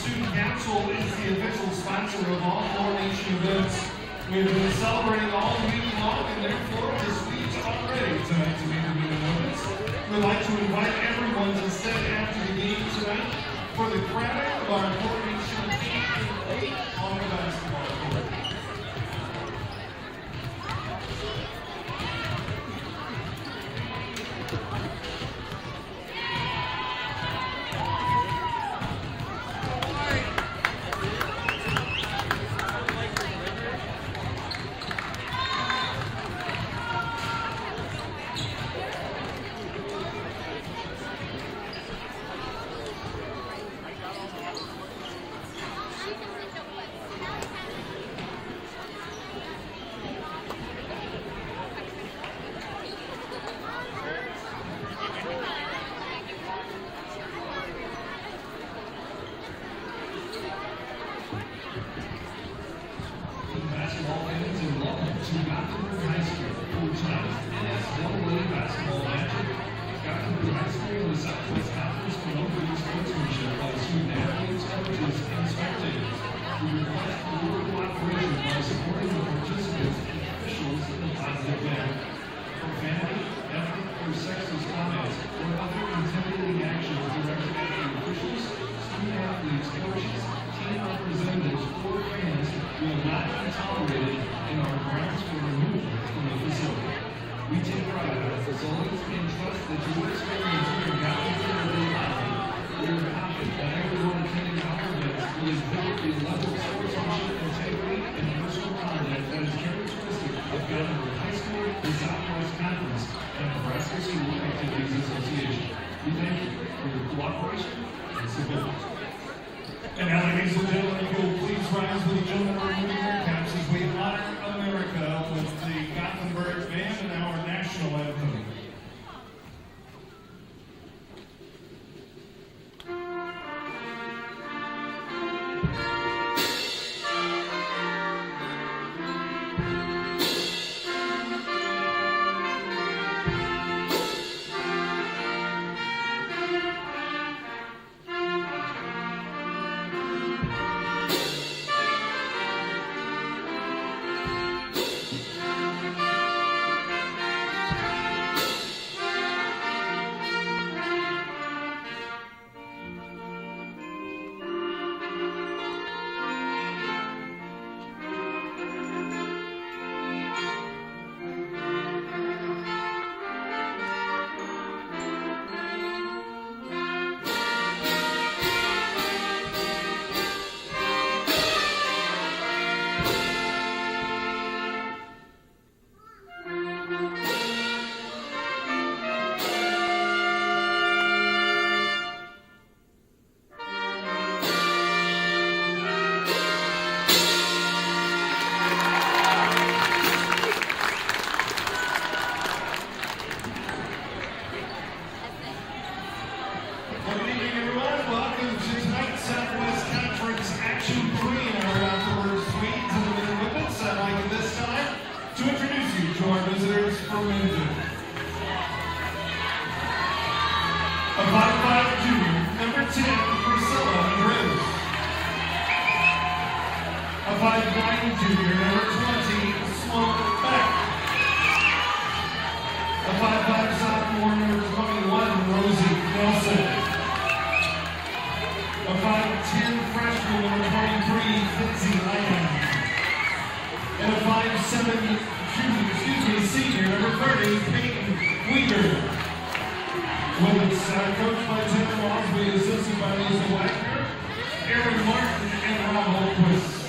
Student Council is the official sponsor of all Four Nation events. We've been celebrating all week long, and therefore this week's already tonight to make the Minden Women's. We'd like to invite everyone to stay after the game tonight for the crowning of our Four Nation team on the basketball court. And now, ladies and gentlemen, if you'll please rise with the gentlemen removing their caps as we honor America with the Gothenburg Band and our national anthem. Coached by Tim Crosby, assisted by Lisa Wagner, Aaron Martin, and Rob Holquist.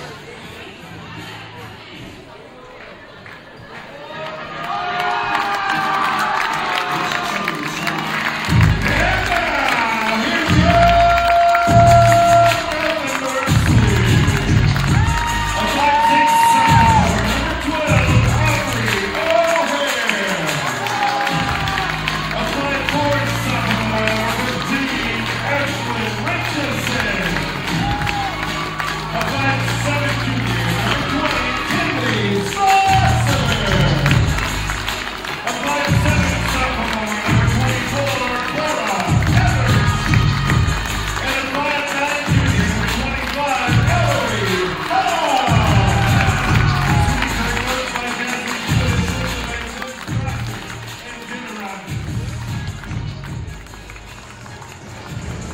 Richardson.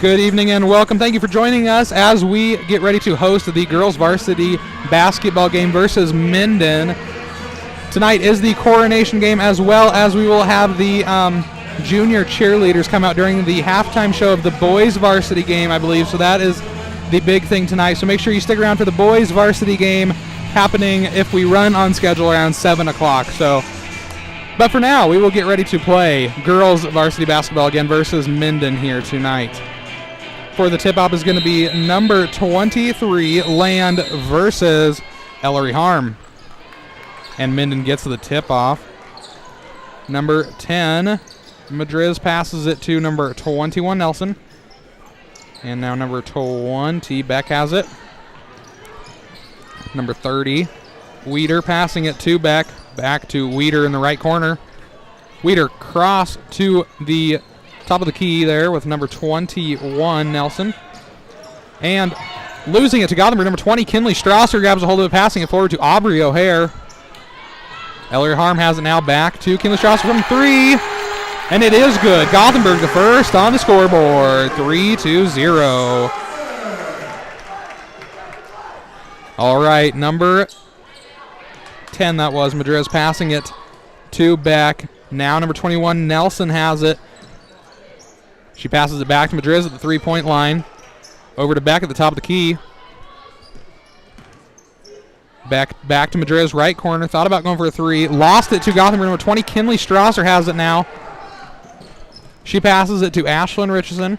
Good evening and welcome. Thank you for joining us as we get ready to host the girls varsity basketball game versus Minden. Tonight is the coronation game, as well as we will have the junior cheerleaders come out during the halftime show of the boys varsity game, I believe. So that is the big thing tonight. So make sure you stick around for the boys varsity game happening if we run on schedule around 7 o'clock. But for now, we will get ready to play girls varsity basketball again versus Minden here tonight. For the tip-off is going to be number 23, Land versus Ellery Harm. And Minden gets the tip-off. Number 10, Madriz passes it to number 21, Nelson. And now number 20, Beck has it. Number 30, Weeder passing it to Beck. Back to Weeder in the right corner. Weeder cross to the top of the key there with number 21, Nelson. And losing it to Gothenburg, number 20, Kinley Strasser grabs a hold of it, passing it forward to Aubrey O'Hare. Ellery Harm has it now back to Kinley Strasser from 3. And it is good. Gothenburg the first on the scoreboard, 3-0. All right, number 10 that was, Madriz passing it to Beck. Now number 21, Nelson has it. She passes it back to Madriz at the three-point line. Over to Beck at the top of the key. Back to Madriz, right corner. Thought about going for a 3. Lost it to Gothenburg. Number 20, Kinley Strasser has it now. She passes it to Ashlyn Richardson.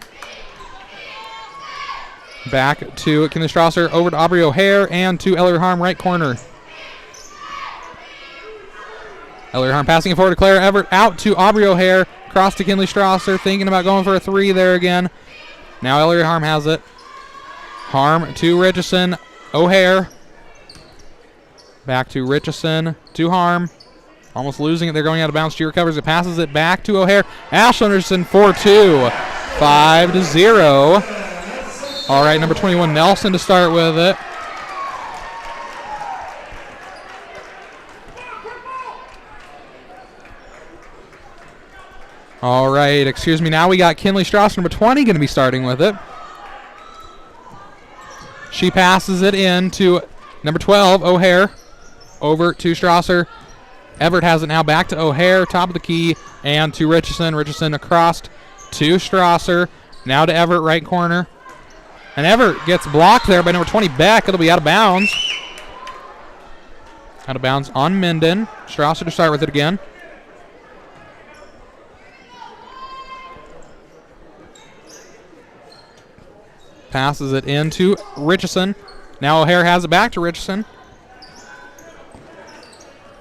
Back to Kinley Strasser. Over to Aubrey O'Hare and to Ellery Harm, right corner. Ellery Harm passing it forward to Claire Everett. Out to Aubrey O'Hare. Cross to Kinley Strasser, thinking about going for a 3 there again. Now Ellery Harm has it. Harm to Richardson. O'Hare. Back to Richardson. To Harm. Almost losing it. They're going out of bounds. She recovers it. Passes it back to O'Hare. Ashlyn Richardson for 2. 5-0. All right, number 21, Nelson to start with it. All right, excuse me. Now we got Kinley Strasser, number 20, going to be starting with it. She passes it in to number 12, O'Hare. Over to Strasser. Everett has it now back to O'Hare, top of the key, and to Richardson. Richardson across to Strasser. Now to Everett, right corner. And Everett gets blocked there by number 20, Beck. It'll be out of bounds. Out of bounds on Minden. Strasser to start with it again. Passes it into Richardson. Now O'Hare has it back to Richardson.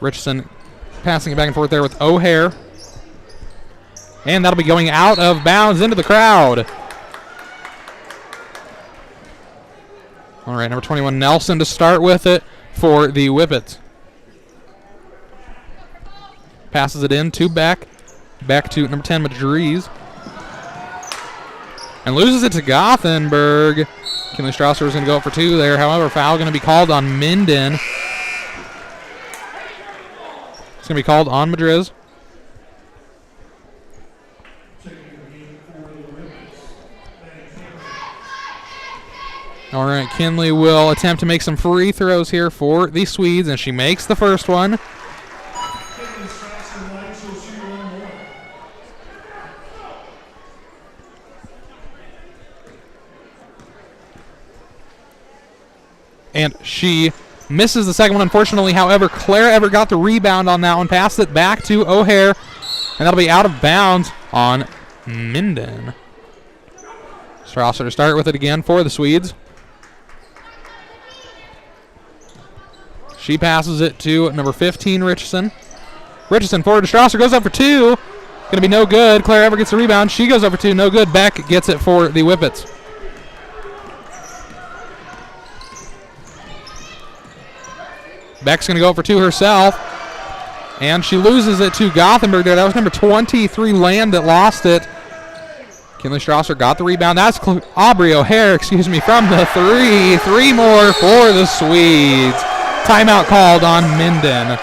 Richardson passing it back and forth there with O'Hare. And that'll be going out of bounds into the crowd. All right, number 21, Nelson to start with it for the Whippets. Passes it in to Beck. Back to number 10, Madriz. And loses it to Gothenburg. Kinley Strasser is going to go up for 2 there. However, foul going to be called on Minden. It's going to be called on Madriz. All right, Kinley will attempt to make some free throws here for the Swedes, and she makes the first one. And she misses the second one, unfortunately. However, Claire Everett got the rebound on that one, passed it back to O'Hare, and that'll be out of bounds on Minden. Strasser to start with it again for the Swedes. She passes it to number 15, Richardson. Richardson forward to Strasser, goes up for 2. Going to be no good. Claire Everett gets the rebound. She goes up for 2, no good. Beck gets it for the Whippets. Beck's going to go for 2 herself. And she loses it to Gothenburg there. That was number 23, Land, that lost it. Kinley Strasser got the rebound. That's Aubrey O'Hare, from the 3. 3 more for the Swedes. Timeout called on Minden.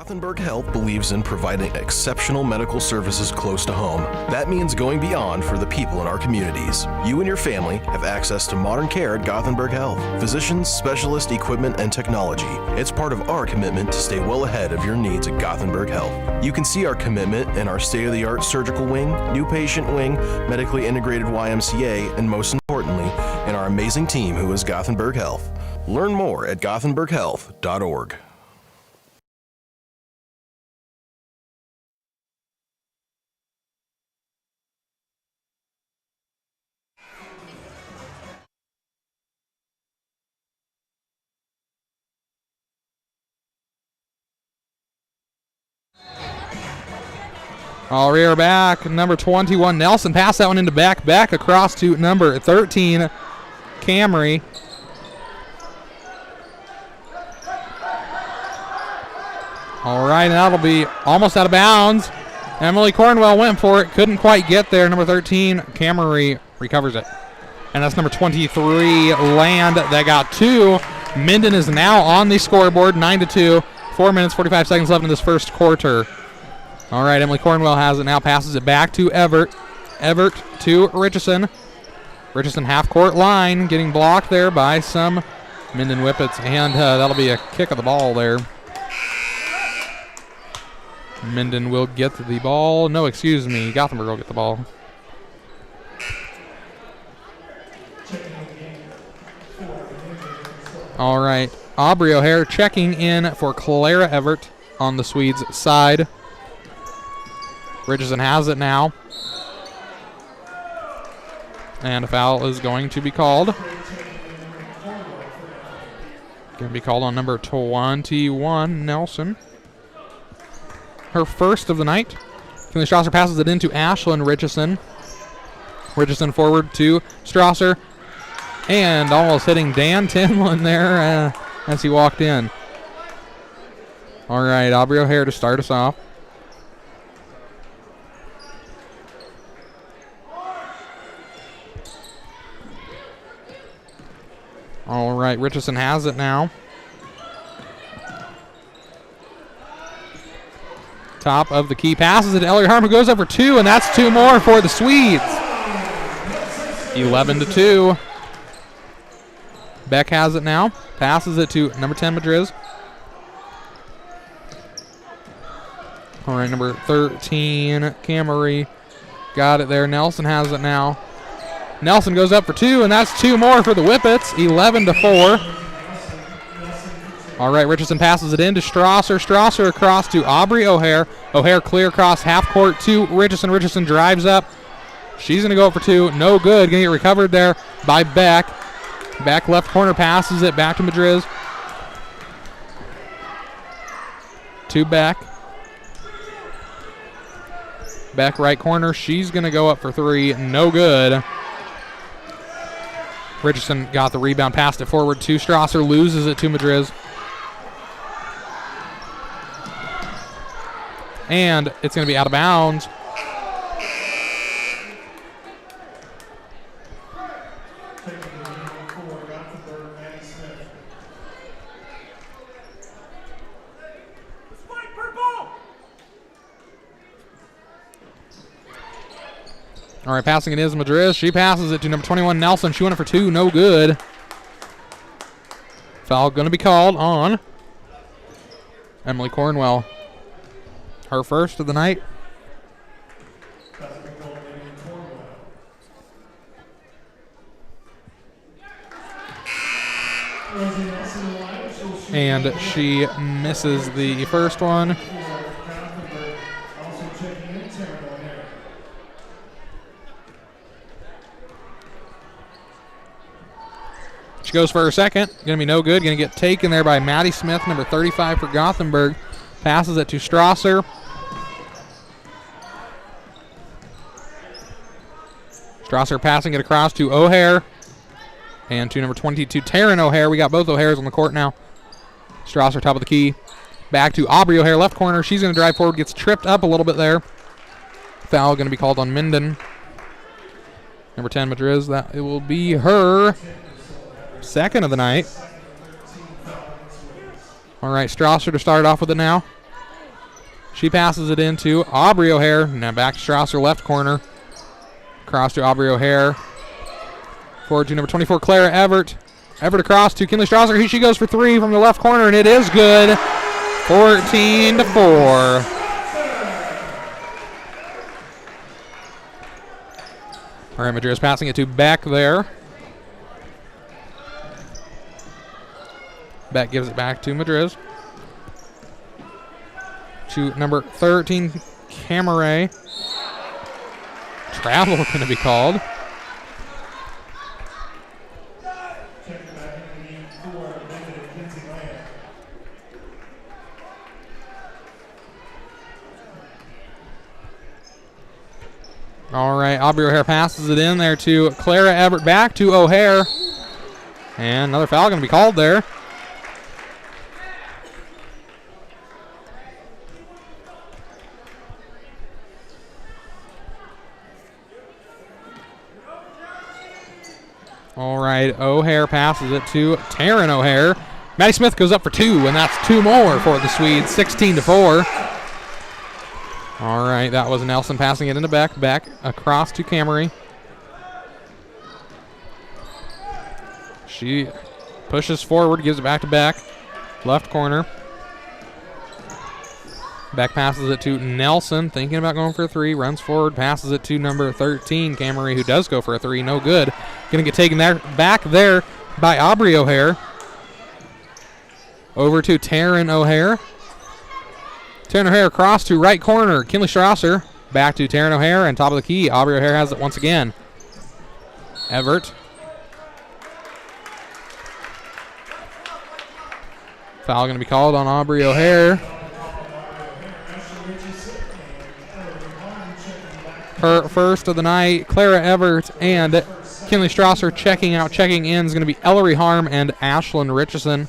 Gothenburg Health believes in providing exceptional medical services close to home. That means going beyond for the people in our communities. You and your family have access to modern care at Gothenburg Health. Physicians, specialists, equipment, and technology. It's part of our commitment to stay well ahead of your needs at Gothenburg Health. You can see our commitment in our state-of-the-art surgical wing, new patient wing, medically integrated YMCA, and most importantly, in our amazing team who is Gothenburg Health. Learn more at gothenburghealth.org. All rear back, number 21, Nelson. Pass that one into back across to number 13, Camry. All right, and that'll be almost out of bounds. Emily Cornwell went for it, couldn't quite get there. Number 13, Camry recovers it. And that's number 23, Land, that got two. Minden is now on the scoreboard, 9-2. 4 minutes, 45 seconds left in this first quarter. All right, Emily Cornwell has it now, passes it back to Everett. Everett to Richardson. Richardson half-court line, getting blocked there by some Minden Whippets, and that'll be a kick of the ball there. Minden will get the ball. No, excuse me, Gothenburg will get the ball. All right, Aubrey O'Hare checking in for Clara Everett on the Swedes' side. Richardson has it now. And a foul is going to be called. Going to be called on number 21, Nelson. Her first of the night. Finley Strasser passes it into Ashlyn Richardson. Richardson forward to Strasser. And almost hitting Dan Tinlin there as he walked in. All right, Aubrey O'Hare to start us off. All right, Richardson has it now. Top of the key, passes it to Elliot Harmon, goes up for two, and that's two more for the Swedes. 11-2. Beck has it now, passes it to number 10, Madriz. All right, number 13, Camry, got it there. Nelson has it now. Nelson goes up for two, and that's two more for the Whippets, 11-4. All right, Richardson passes it in to Strasser. Strasser across to Aubrey O'Hare. O'Hare clear across half court to Richardson. Richardson drives up. She's going to go up for two. No good. Going to get recovered there by Beck. Beck left corner passes it back to Madriz. To Beck. Beck right corner. She's going to go up for three. No good. Richardson got the rebound, passed it forward to Strasser, loses it to Madriz. And it's going to be out of bounds. All right, passing it is Madriz. She passes it to number 21, Nelson. She went for two, no good. Foul going to be called on Emily Cornwell. Her first of the night. And she misses the first one. She goes for her second. Going to be no good. Going to get taken there by Maddie Smith, number 35 for Gothenburg. Passes it to Strasser. Strasser passing it across to O'Hare. And to number 22, Taryn O'Hare. We got both O'Hares on the court now. Strasser top of the key. Back to Aubrey O'Hare, left corner. She's going to drive forward. Gets tripped up a little bit there. Foul going to be called on Minden. Number 10, Madriz. That it will be her second of the night. All right, Strasser to start off with it now. She passes it into Aubrey O'Hare. Now back to Strasser, left corner. Across to Aubrey O'Hare. Forward to number 24, Clara Everett. Everett across to Kinley Strasser. Here she goes for three from the left corner, and it is good. 14-4. All right, Madrid is passing it to Beck there. Beck gives it back to Madrid. To number 13, Camaray. Travel going to be called. All right, Aubrey O'Hare passes it in there to Clara Everett, back to O'Hare. And another foul going to be called there. All right, O'Hare passes it to Taryn O'Hare. Maddie Smith goes up for two, and that's two more for the Swedes, 16-4. All right, that was Nelson passing it into Beck. Beck across to Camry. She pushes forward, gives it back to Beck. Left corner. Beck passes it to Nelson, thinking about going for a three. Runs forward, passes it to number 13, Camry, who does go for a three. No good. Going to get taken there, back there by Aubrey O'Hare. Over to Taryn O'Hare. Taryn O'Hare across to right corner. Kinley Strasser back to Taryn O'Hare, and top of the key. Aubrey O'Hare has it once again. Everett. Foul going to be called on Aubrey O'Hare. Her first of the night. Clara Everett and Kinley Strasser checking out. Checking in is going to be Ellery Harm and Ashlyn Richardson.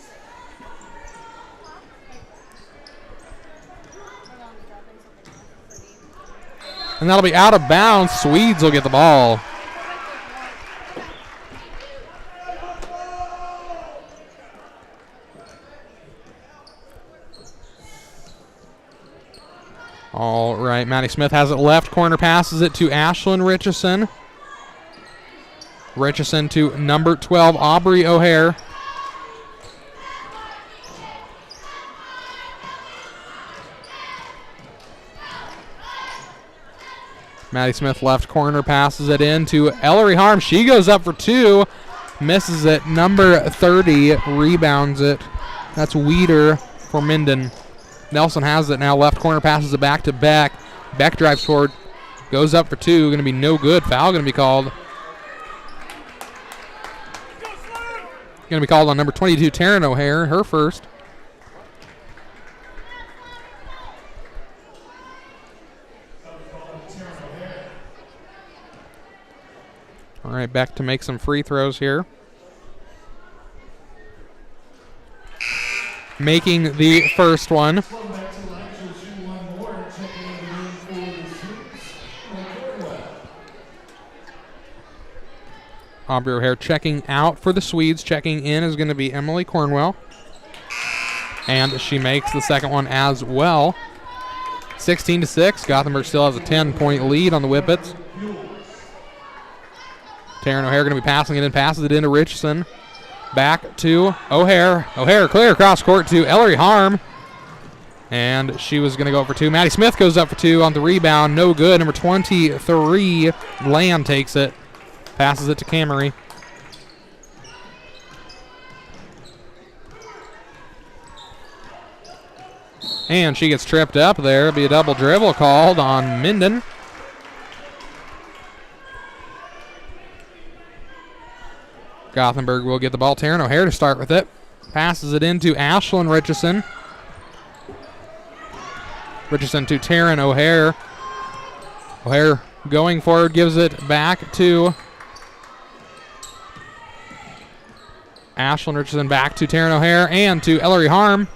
And that'll be out of bounds. Swedes will get the ball. All right, Maddie Smith has it left corner, passes it to Ashlyn Richardson. Richardson to number 12, Aubrey O'Hare. Maddie Smith left corner, passes it in to Ellery Harm. She goes up for two, misses it. Number 30 rebounds it. That's Weeder for Minden. Nelson has it now, left corner, passes it back to Beck. Beck drives forward, goes up for two, going to be no good. Foul going to be called. Going to be called on number 22, Taryn O'Hare, her first. All right, Beck to make some free throws here. Making the first one. Aubrey O'Hare checking out for the Swedes. Checking in is going to be Emily Cornwell. And she makes the second one as well. 16-6. Gothenburg still has a 10-point lead on the Whippets. Taryn O'Hare going to be passing it in, passes it into Richardson. Back to O'Hare. O'Hare clear across court to Ellery Harm. And she was going to go up for two. Maddie Smith goes up for two on the rebound. No good. Number 23, Land takes it. Passes it to Camry. And she gets tripped up there. It'll be a double dribble called on Minden. Gothenburg will get the ball. Taryn O'Hare to start with it. Passes it into Ashlyn Richardson. Richardson to Taryn O'Hare. O'Hare going forward, gives it back to Ashlyn Richardson, back to Taryn O'Hare and to Ellery Harm.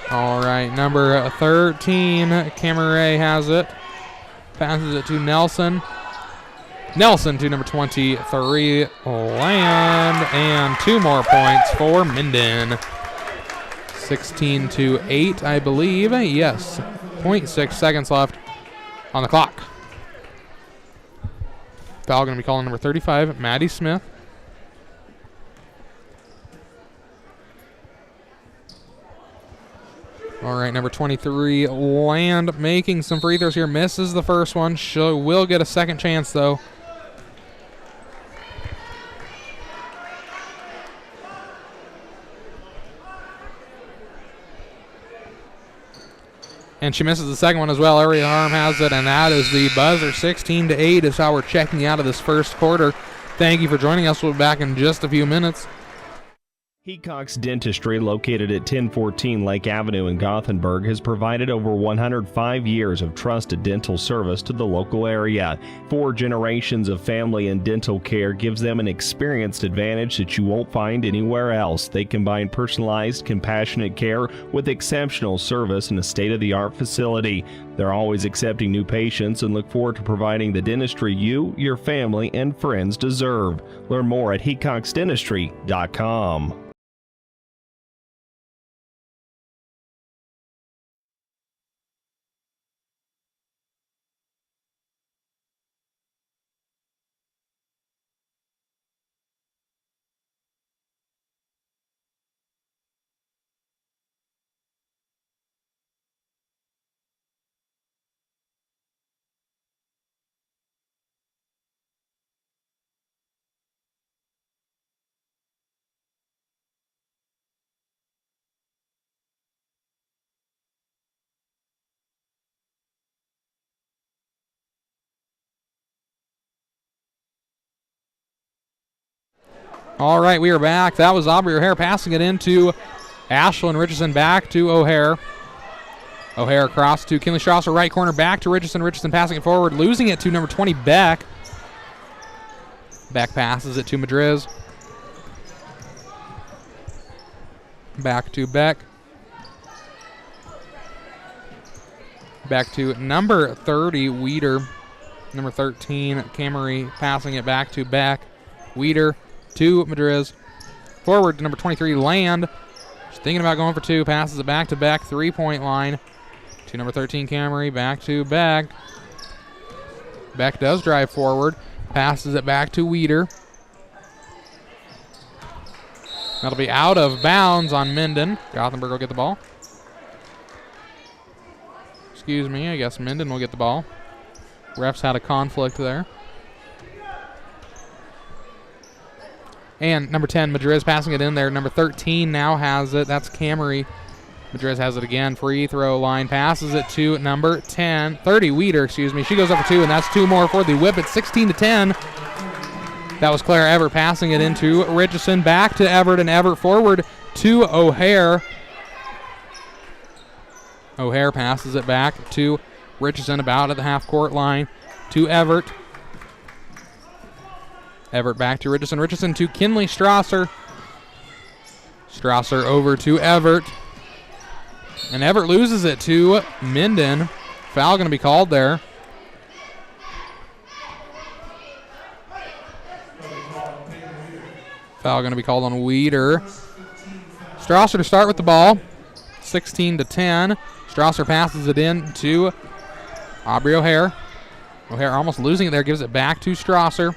All right, number 13, Camaray has it. Passes it to Nelson. Nelson to number 23, Land, and 2 more points for Minden. 16-8, I believe. Yes, 0.6 seconds left on the clock. Foul going to be calling number 35, Maddie Smith. All right, number 23, Land, making some free throws here. Misses the first one. She will get a second chance, though. And she misses the second one as well. Area Harm has it, and that is the buzzer. 16-8 is how we're checking out of this first quarter. Thank you for joining us. We'll be back in just a few minutes. Hecox Dentistry, located at 1014 Lake Avenue in Gothenburg, has provided over 105 years of trusted dental service to the local area. 4 generations of family and dental care gives them an experienced advantage that you won't find anywhere else. They combine personalized, compassionate care with exceptional service in a state-of-the-art facility. They're always accepting new patients and look forward to providing the dentistry you, your family, and friends deserve. Learn more at hecoxdentistry.com. All right, we are back. That was Aubrey O'Hare passing it into Ashlyn Richardson, back to O'Hare. O'Hare across to Kinley Strasser, right corner, back to Richardson. Richardson passing it forward, losing it to number 20, Beck. Beck passes it to Madriz. Back to Beck. Back to number 30, Weeder. Number 13, Camry, passing it back to Beck. Weeder to Madriz. Forward to number 23, Land. She's thinking about going for 2. Passes it back to Beck. 3-point line. To number 13, Camry. Back to Beck. Beck does drive forward. Passes it back to Weeder. That'll be out of bounds on Minden. Gothenburg will get the ball. Excuse me, I guess Minden will get the ball. Refs had a conflict there. And number 10, Madriz passing it in there. Number 13 now has it. That's Camry. Madriz has it again. Free throw line. Passes it to number 30, Weeder, excuse me. She goes up for 2, and that's 2 more for the Whip. It's 16-10. That was Claire Everett passing it into Richardson. Back to Everett, and Everett forward to O'Hare. O'Hare passes it back to Richardson, about at the half-court line, to Everett. Everett back to Richardson. Richardson to Kinley Strasser. Strasser over to Everett. And Everett loses it to Minden. Foul going to be called there. Foul going to be called on Weeder. Strasser to start with the ball. 16-10. Strasser passes it in to Aubrey O'Hare. O'Hare almost losing it there. Gives it back to Strasser.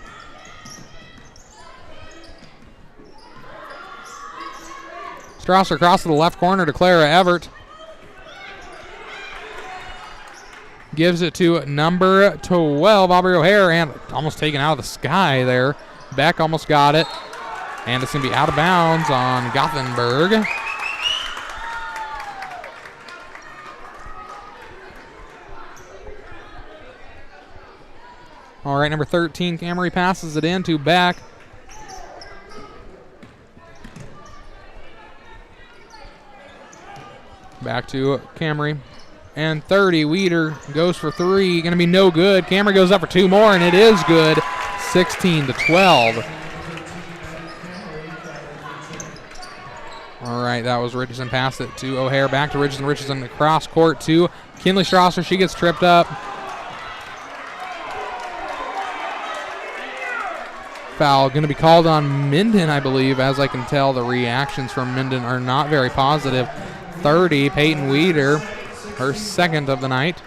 Strasser across to the left corner to Clara Everett. Gives it to number 12, Aubrey O'Hare, and almost taken out of the sky there. Beck almost got it. And it's going to be out of bounds on Gothenburg. All right, number 13, Camry passes it in to Beck. Back to Camry. And 30, Weeder goes for 3. Going to be no good. Camry goes up for 2 more, and it is good. 16-12. All right, that was Richardson. Passed it to O'Hare. Back to Richardson. Richardson across court to Kinley Strasser. She gets tripped up. Foul going to be called on Minden, I believe. As I can tell, the reactions from Minden are not very positive. 30, Peyton Weeder, her second of the night.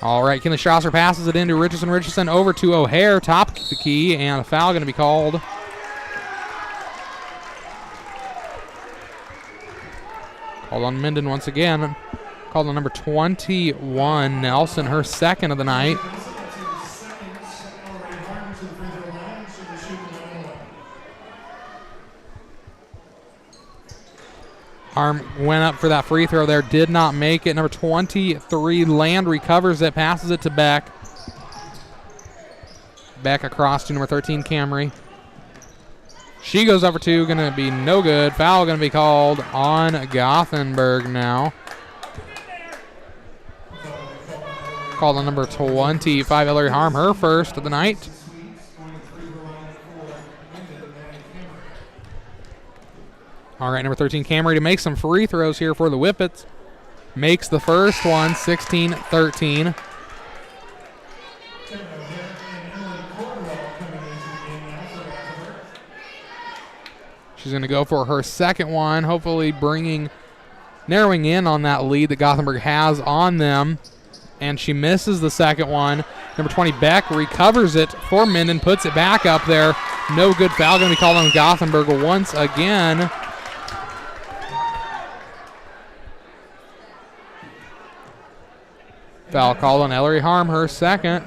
All right, Kinley Strasser passes it into Richardson. Richardson over to O'Hare, top the key, and a foul going to be called. Called on Minden once again. Called on number 21, Nelson, her second of the night. Harm went up for that free throw there, did not make it. Number 23, Land recovers it, passes it to Beck. Beck across to number 13, Camry. She goes over two, going to be no good. Foul going to be called on Gothenburg now. Called on number 25, Ellery Harm, her first of the night. All right, number 13, Camry to make some free throws here for the Whippets. Makes the first one, 16-13. She's going to go for her second one, hopefully narrowing in on that lead that Gothenburg has on them. And she misses the second one. Number 20, Beck, recovers it for Minden, puts it back up there. No good. Foul going to be called on Gothenburg once again. Foul called on Ellery Harm, her second.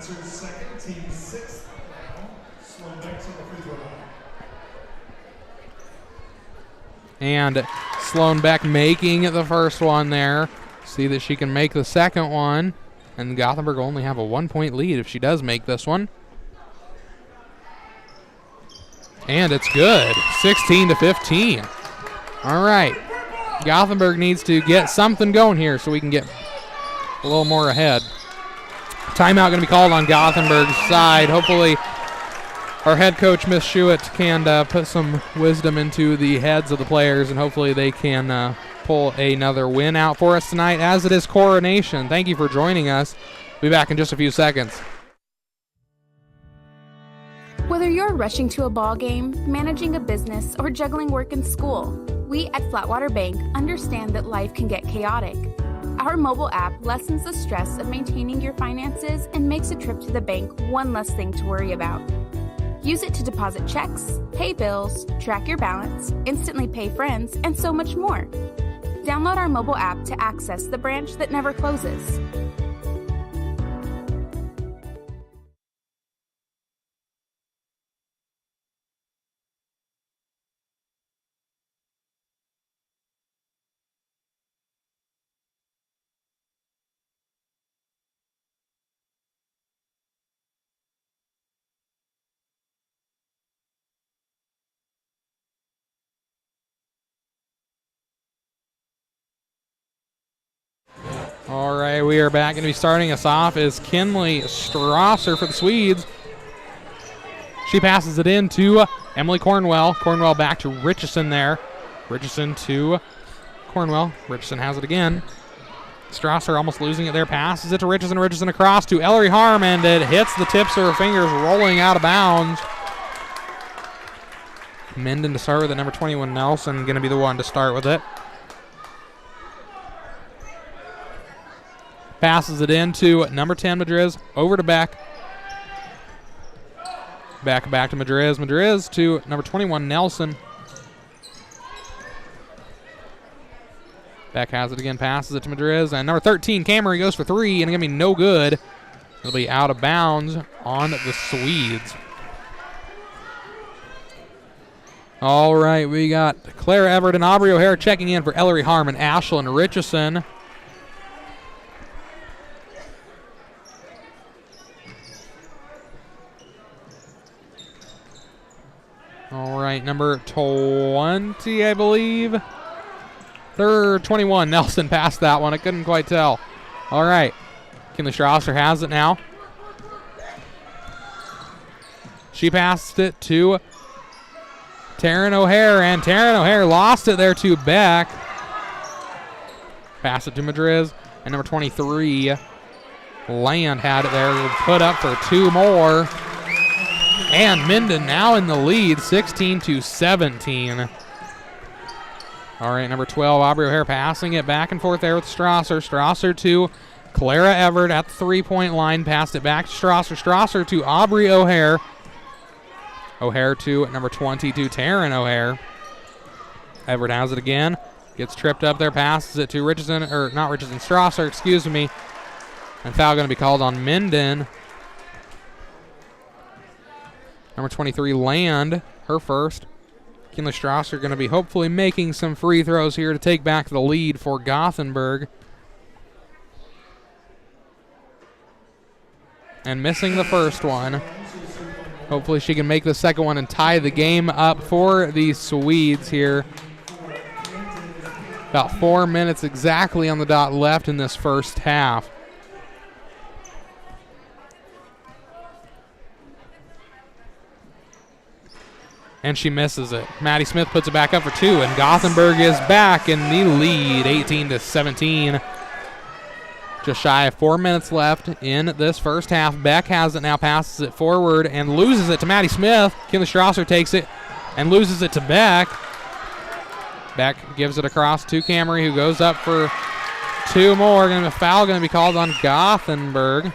And Sloan Beck making the first one there. See that she can make the second one. And Gothenburg will only have a 1-point lead if she does make this one. And it's good, 16-15. All right, Gothenburg needs to get something going here so we can get a little more ahead. Timeout going to be called on Gothenburg's side. Hopefully our head coach, Miss Schuett, can put some wisdom into the heads of the players, and hopefully they can pull another win out for us tonight, as it is Coronation. Thank you for joining us. Be back in just a few seconds. Whether you're rushing to a ball game, managing a business, or juggling work and school, we at Flatwater Bank understand that life can get chaotic. Our mobile app lessens the stress of maintaining your finances and makes a trip to the bank one less thing to worry about. Use it to deposit checks, pay bills, track your balance, instantly pay friends, and so much more. Download our mobile app to access the branch that never closes. All right, we are back. Going to be starting us off is Kinley Strasser for the Swedes. She passes it in to Emily Cornwell. Cornwell back to Richardson there. Richardson to Cornwell. Richardson has it again. Strasser almost losing it there. Passes it to Richardson. Richardson across to Ellery Harm, and it hits the tips of her fingers, rolling out of bounds. Minden to start with it. Number 21, Nelson, going to be the one to start with it. Passes it into number 10, Madriz, over to Beck. Back to Madriz. Madriz to number 21, Nelson. Beck has it again, passes it to Madriz. And number 13, Camry, goes for three, and it's going to be no good. It'll be out of bounds on the Swedes. All right, we got Claire Everett and Aubrey O'Hare checking in for Ellery Harm and Ashlyn Richardson. All right, number 20, I believe. 21, Nelson passed that one. I couldn't quite tell. All right, Kinley Strasser has it now. She passed it to Taryn O'Hare, and Taryn O'Hare lost it there to Beck. Pass it to Madriz. And number 23, Land had it there. Put up for 2 more. And Minden now in the lead, 16-17. All right, number 12, Aubrey O'Hare passing it back and forth there with Strasser. Strasser to Clara Everett at the 3-point line. Passed it back to Strasser. Strasser to Aubrey O'Hare. O'Hare to number 22, Taryn O'Hare. Everett has it again. Gets tripped up there, passes it to Richardson, or not Richardson, Strasser, excuse me. And foul going to be called on Minden. Number 23, Land, her first. Kinley Strasser going to be hopefully making some free throws here to take back the lead for Gothenburg. And missing the first one. Hopefully she can make the second one and tie the game up for the Swedes here. About 4 minutes exactly on the dot left in this first half. And she misses it. Maddie Smith puts it back up for 2, and Gothenburg is back in the lead, 18-17. Just shy of 4 minutes left in this first half. Beck has it now, passes it forward, and loses it to Maddie Smith. Kinley Strasser takes it and loses it to Beck. Beck gives it across to Camry, who goes up for 2 more. A foul going to be called on Gothenburg.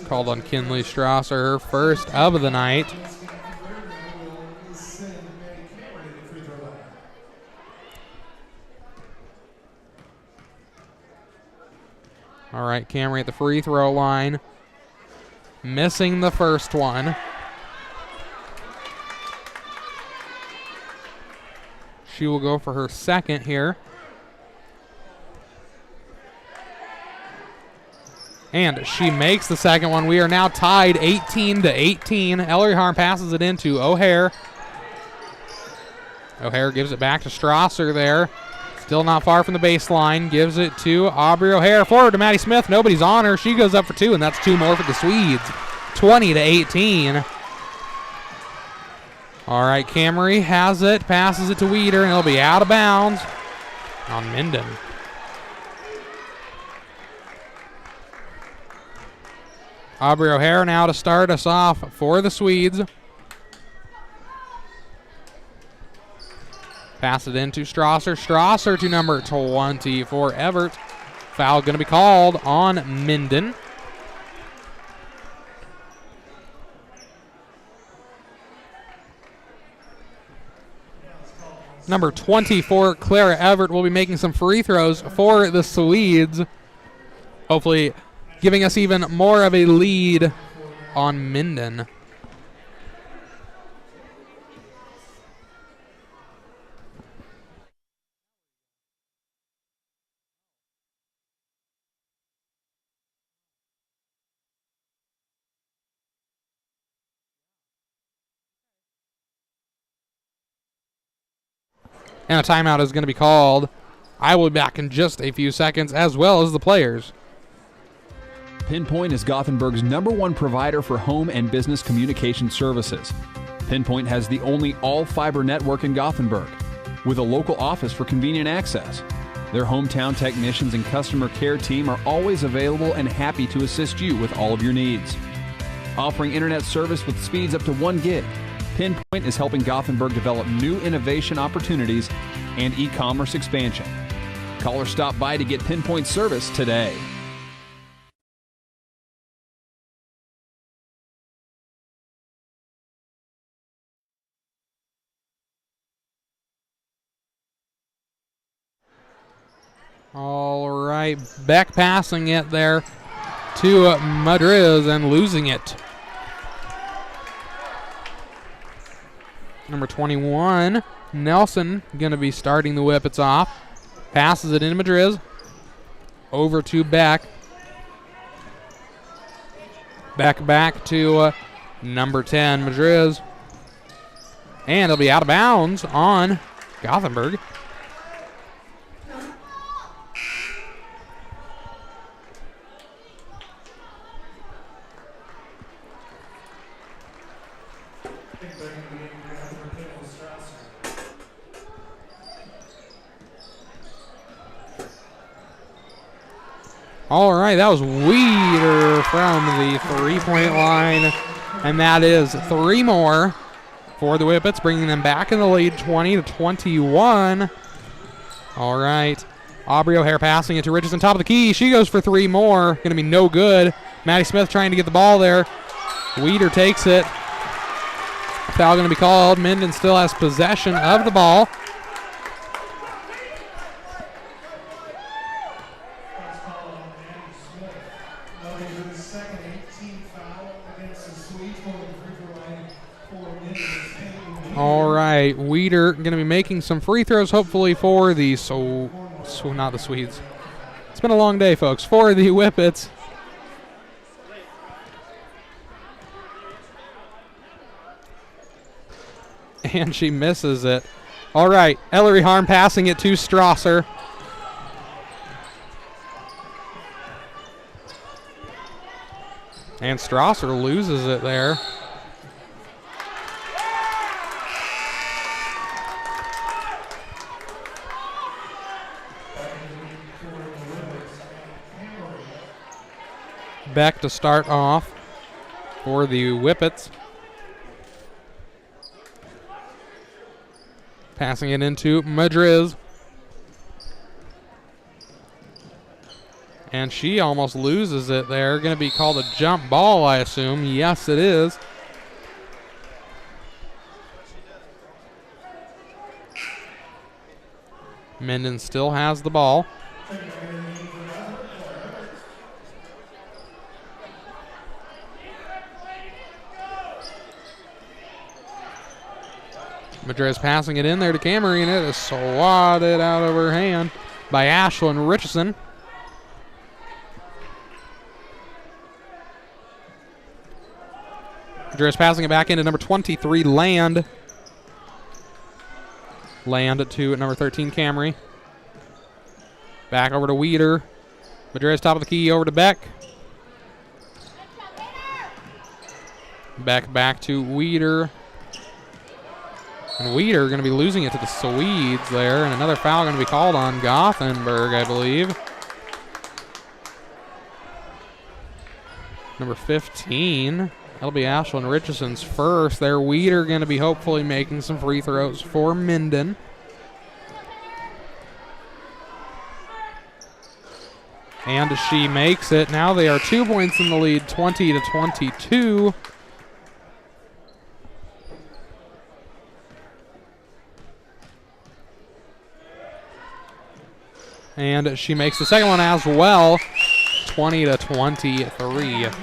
Called on Kinley Strasser, her first of the night. All right, Camry at the free throw line. Missing the first one. She will go for her second here. And she makes the second one. We are now tied 18-18. Ellery Harm passes it into O'Hare. O'Hare gives it back to Strasser there. Still not far from the baseline. Gives it to Aubrey O'Hare. Forward to Maddie Smith. Nobody's on her. She goes up for 2, and that's 2 more for the Swedes. 20-18. All right, Camry has it. Passes it to Weeder, and it'll be out of bounds on Minden. Aubrey O'Hare now to start us off for the Swedes. Pass it into Strasser. Strasser to number 20 for Everett. Foul going to be called on Minden. Number 24, Clara Everett, will be making some free throws for the Swedes. Hopefully giving us even more of a lead on Minden. And a timeout is going to be called. I will be back in just a few seconds, as well as the players. Pinpoint is Gothenburg's #1 provider for home and business communication services. Pinpoint has the only all-fiber network in Gothenburg, with a local office for convenient access. Their hometown technicians and customer care team are always available and happy to assist you with all of your needs. Offering internet service with speeds up to 1 gig, Pinpoint is helping Gothenburg develop new innovation opportunities and e-commerce expansion. Call or stop by to get Pinpoint service today. All right, Beck passing it there to Madriz and losing it. Number 21, Nelson, going to be starting the Whippets off. Passes it into Madriz. Over to Beck. Beck back to number 10, Madriz. And it'll be out of bounds on Gothenburg. All right, that was Weeder from the three-point line, and that is 3 more for the Whippets, bringing them back in the lead, 20-21. All right, Aubrey O'Hare passing it to Richardson, top of the key. She goes for 3 more, going to be no good. Maddie Smith trying to get the ball there. Weeder takes it. Foul going to be called. Minden still has possession of the ball. All right, Weeder going to be making some free throws, hopefully for the not the Swedes. It's been a long day, folks, for the Whippets. And she misses it. All right, Ellery Harm passing it to Strasser. And Strasser loses it there. Back to start off for the Whippets. Passing it into Madriz. And she almost loses it there. Going to be called a jump ball, I assume. Yes, it is. Minden still has the ball. Madriz passing it in there to Camry, and it is swatted out of her hand by Ashlyn Richardson. Madriz passing it back into number 23, Land. Land to number 13, Camry. Back over to Weeder. Madriz top of the key over to Beck. Back to Weeder. And Weeder going to be losing it to the Swedes there. And another foul going to be called on Gothenburg, I believe. Number 15. That'll be Ashlyn Richardson's first there. Weeder going to be hopefully making some free throws for Minden. And she makes it. Now they are 2 points in the lead, 20-22. And she makes the second one as well, 20-23.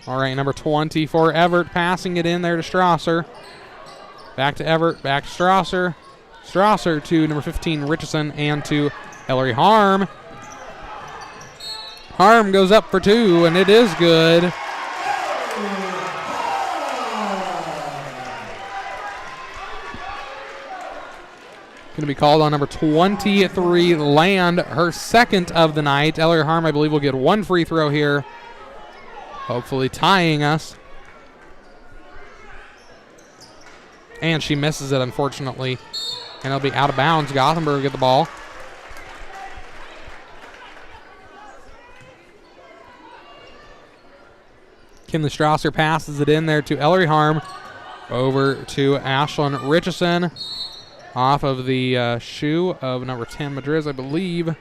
All right, number 20 for Everett, passing it in there to Strasser. Back to Everett, back to Strasser. Strasser to number 15, Richardson, and to Ellery Harm. Harm goes up for 2, and it is good. Going to be called on number 23, Land, her second of the night. Ellery Harm, I believe, will get 1 free throw here, hopefully tying us. And she misses it, unfortunately. And it'll be out of bounds. Gothenburg get the ball. Kinley Strasser passes it in there to Ellery Harm. Over to Ashlyn Richardson. Off of the shoe of number 10, Madriz, I believe.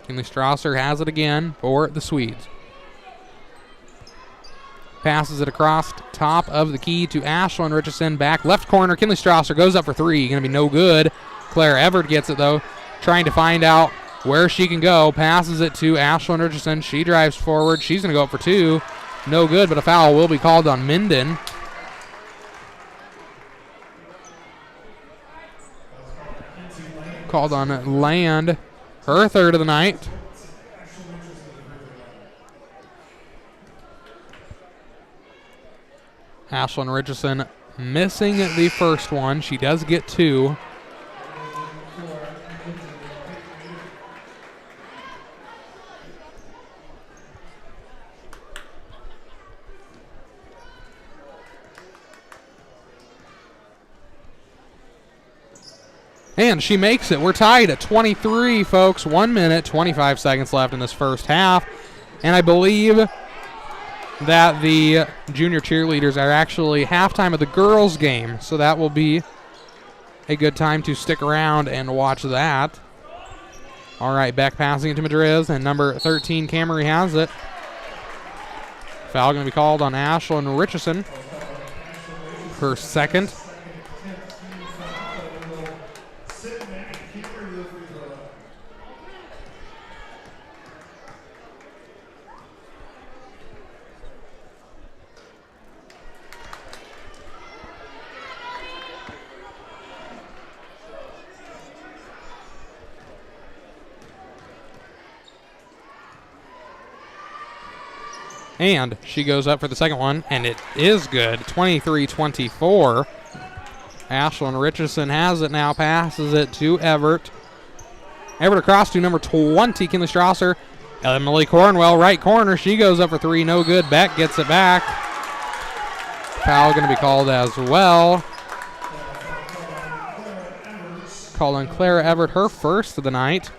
Kinley Strasser has it again for the Swedes. Passes it across top of the key to Ashlyn Richardson. Back left corner. Kinley Strasser goes up for 3. Going to be no good. Claire Everett gets it, though. Trying to find out where she can go. Passes it to Ashlyn Richardson. She drives forward. She's going to go up for 2. No good, but a foul will be called on Minden. Called on Land. Her third of the night. Ashlyn Richardson missing the first one. She does get 2. And she makes it. We're tied at 23, folks. 1 minute, 25 seconds left in this first half. And I believe that the junior cheerleaders are actually halftime of the girls' game. So that will be a good time to stick around and watch that. All right, back passing it to Madriz, and number 13, Camry has it. Foul going to be called on Ashlyn Richardson. Her second. And she goes up for the second one, and it is good. 23-24. Ashlyn Richardson has it now, passes it to Everett. Everett across to number 20, Kinley Strasser. Emily Cornwell, right corner. She goes up for three, no good. Beck gets it back. Foul going to be called as well. Called on Clara Everett, her first of the night.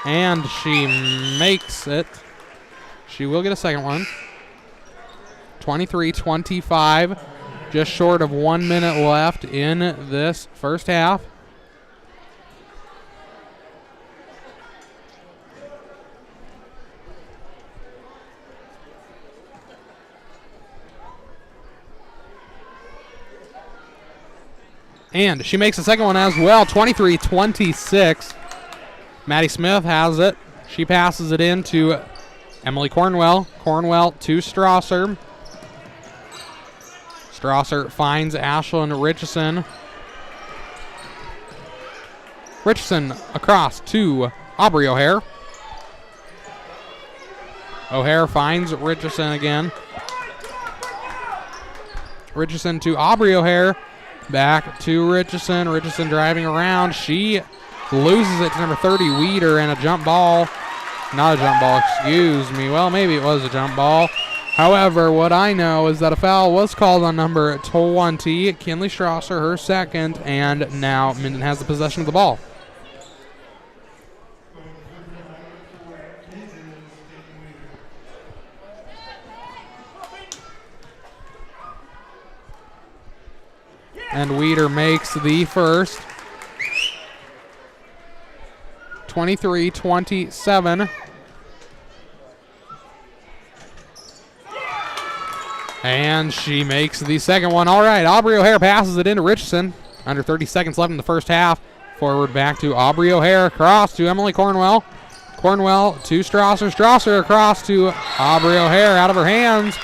And she makes it. She will get a second one. 23-25. Just short of 1 minute left in this first half. And she makes the second one as well. 23-26. Maddie Smith has it. She passes it in to Emily Cornwell. Cornwell to Strasser. Strasser finds Ashlyn Richardson. Richardson across to Aubrey O'Hare. O'Hare finds Richardson again. Richardson to Aubrey O'Hare. Back to Richardson. Richardson driving around. She loses it to number 30, Weeder, and a jump ball. Not a jump ball, excuse me. Well, maybe it was a jump ball. However, what I know is that a foul was called on number 20, Kinley Strasser, her second, and now Minden has the possession of the ball. And Weeder makes the first. 23-27. And she makes the second one. All right, Aubrey O'Hare passes it into Richardson. Under 30 seconds left in the first half. Forward back to Aubrey O'Hare. Across to Emily Cornwell. Cornwell to Strasser. Strasser across to Aubrey O'Hare. Out of her hands.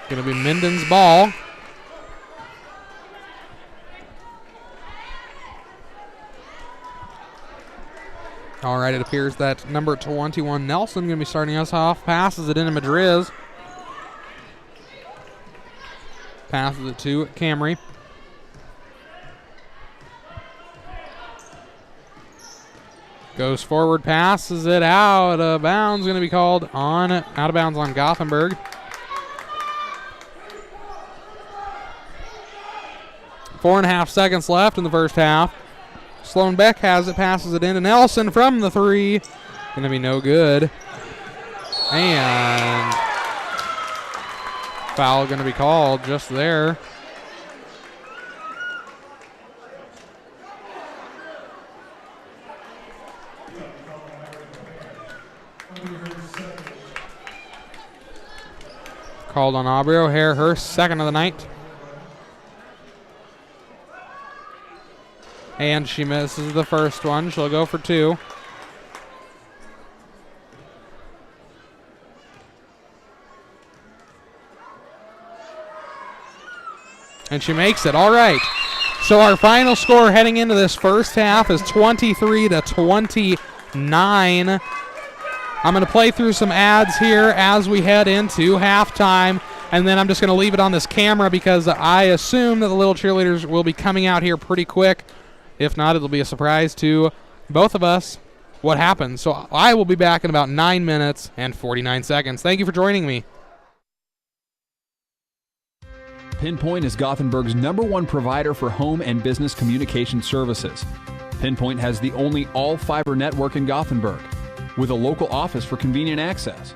Going to be Minden's ball. All right, it appears that number 21, Nelson, going to be starting us off. Passes it into Madriz. Passes it to Camry. Goes forward, passes it out of bounds. Going to be called on out of bounds on Gothenburg. Four and a half seconds left in the first half. Sloan Beck has it, passes it into Nelson from the three. Going to be no good. And foul going to be called just there. Called on Aubrey O'Hare, her second of the night. And she misses the first one. She'll go for two. And she makes it. All right. So our final score heading into this first half is 23-29. I'm going to play through some ads here as we head into halftime. and then I'm just going to leave it on this camera because I assume that the little cheerleaders will be coming out here pretty quick. If not, it'll be a surprise to both of us what happens. So I will be back in about 9 minutes and 49 seconds. Thank you for joining me. Pinpoint is Gothenburg's #1 provider for home and business communication services. Pinpoint has the only all-fiber network in Gothenburg, with a local office for convenient access.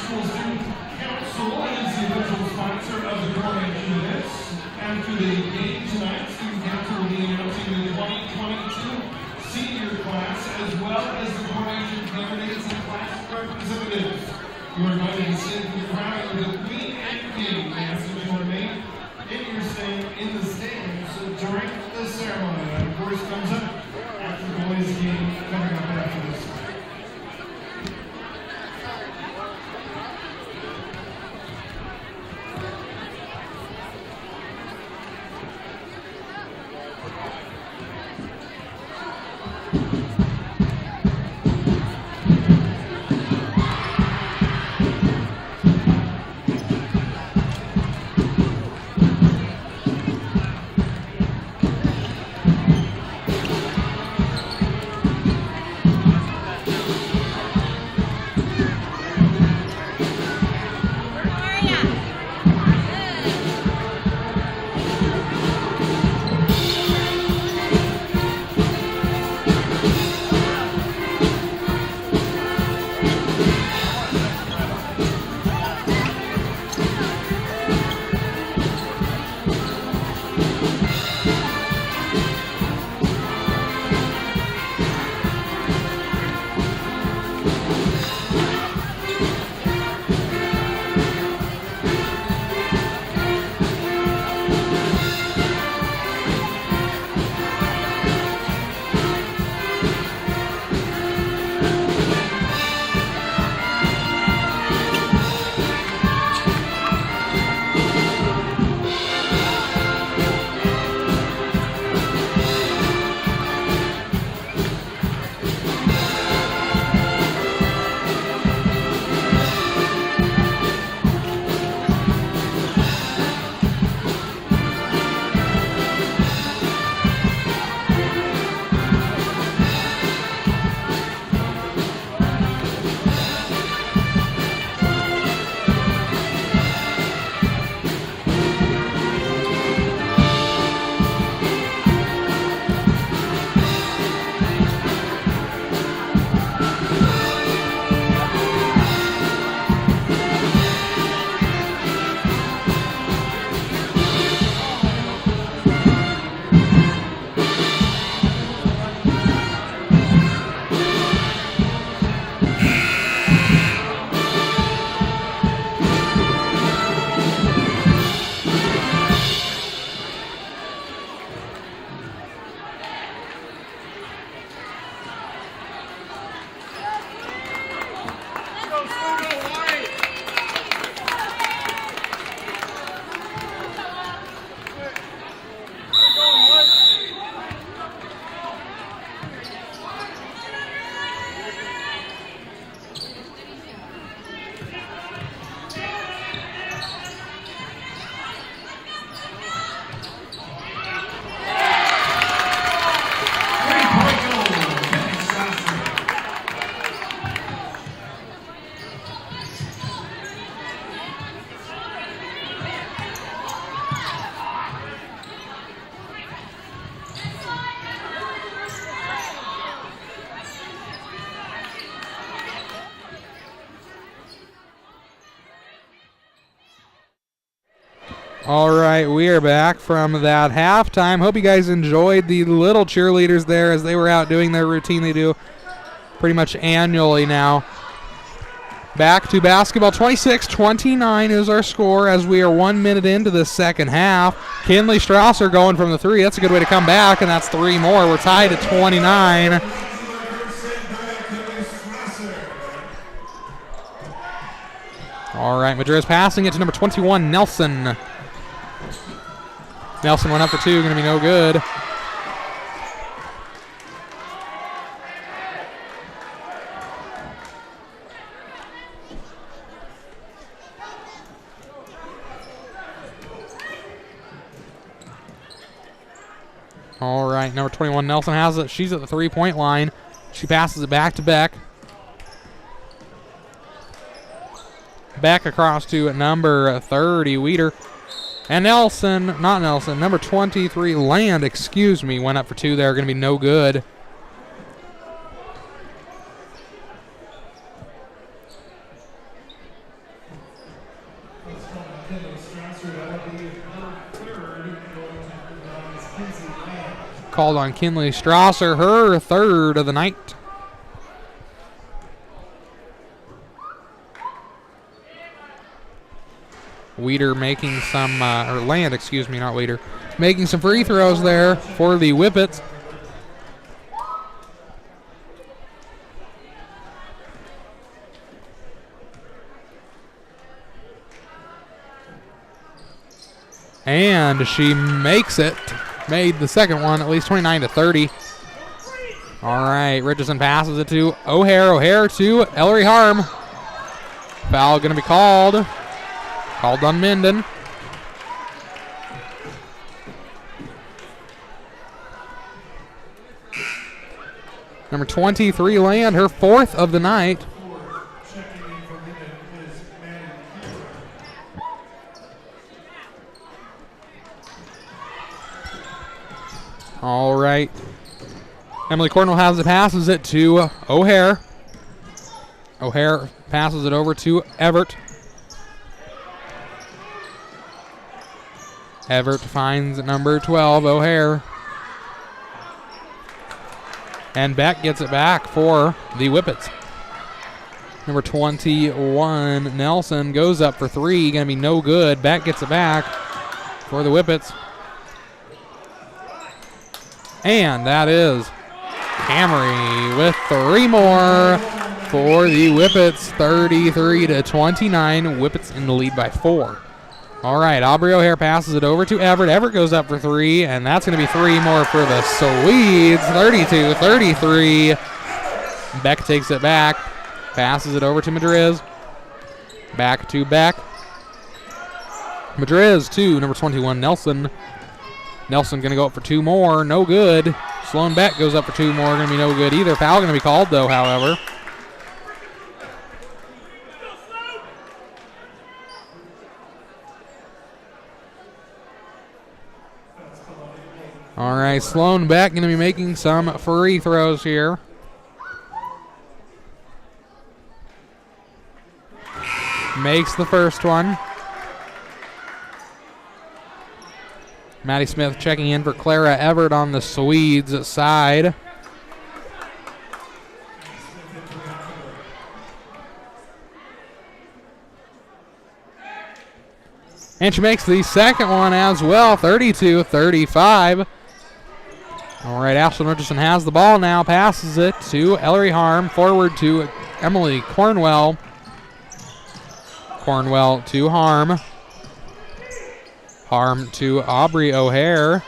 School Student Council is the official sponsor of the coronation events. After the game tonight, Student Council will be announcing the 2022 senior class as well as the coronation candidates and class representatives. You are invited to sit in the crowd of the Queen and King. We ask that you remain in the stands during the ceremony. That, of course, comes up after the boys' game coming up after this. All right, we are back from that halftime. Hope you guys enjoyed the little cheerleaders there as they were out doing their routine they do pretty much annually now. Back to basketball. 26-29 is our score as we are 1 minute into the second half. Kinley Strausser going from the three. That's a good way to come back, and that's three more. We're tied at 29. All right, Madrid is passing it to number 21, Nelson. Nelson went up for two, going to be no good. All right, number 21, Nelson has it. She's at the three-point line. She passes it back to Beck. Back across to number 30, Weeder. And number 23, Land, went up for two there. Going to be no good. Called on Kinley Strasser, her third of the night. Weeder making some, or Land, excuse me, not Weeder, making some free throws there for the Whippets. And she makes it. Made the second one, at least 29-30. All right, Richardson passes it to O'Hare. O'Hare to Ellery Harm. Foul going to be called. Called on Minden. Number 23, Land, her fourth of the night. All right. Emily Cornwell has it, passes it to O'Hare. O'Hare passes it over to Everett. Everett finds number 12, O'Hare. And Beck gets it back for the Whippets. Number 21, Nelson, goes up for three. Going to be no good. Beck gets it back for the Whippets. And that is Camry with three more for the Whippets, 33-29. Whippets in the lead by 4. All right, Aubrey O'Hare passes it over to Everett. Everett goes up for three, and that's going to be three more for the Swedes, 32-33. Beck takes it back, passes it over to Madriz. Back to Beck. Madriz to number 21, Nelson. Nelson going to go up for two more. No good. Sloan Beck goes up for two more. Going to be no good either. Foul going to be called, though, however. All right, Sloan Beck going to be making some free throws here. Makes the first one. Maddie Smith checking in for Clara Everett on the Swedes side. And she makes the second one as well, 32-35. All right, Ashlyn Richardson has the ball now, passes it to Ellery Harm, forward to Emily Cornwell. Cornwell to Harm. Harm to Aubrey O'Hare.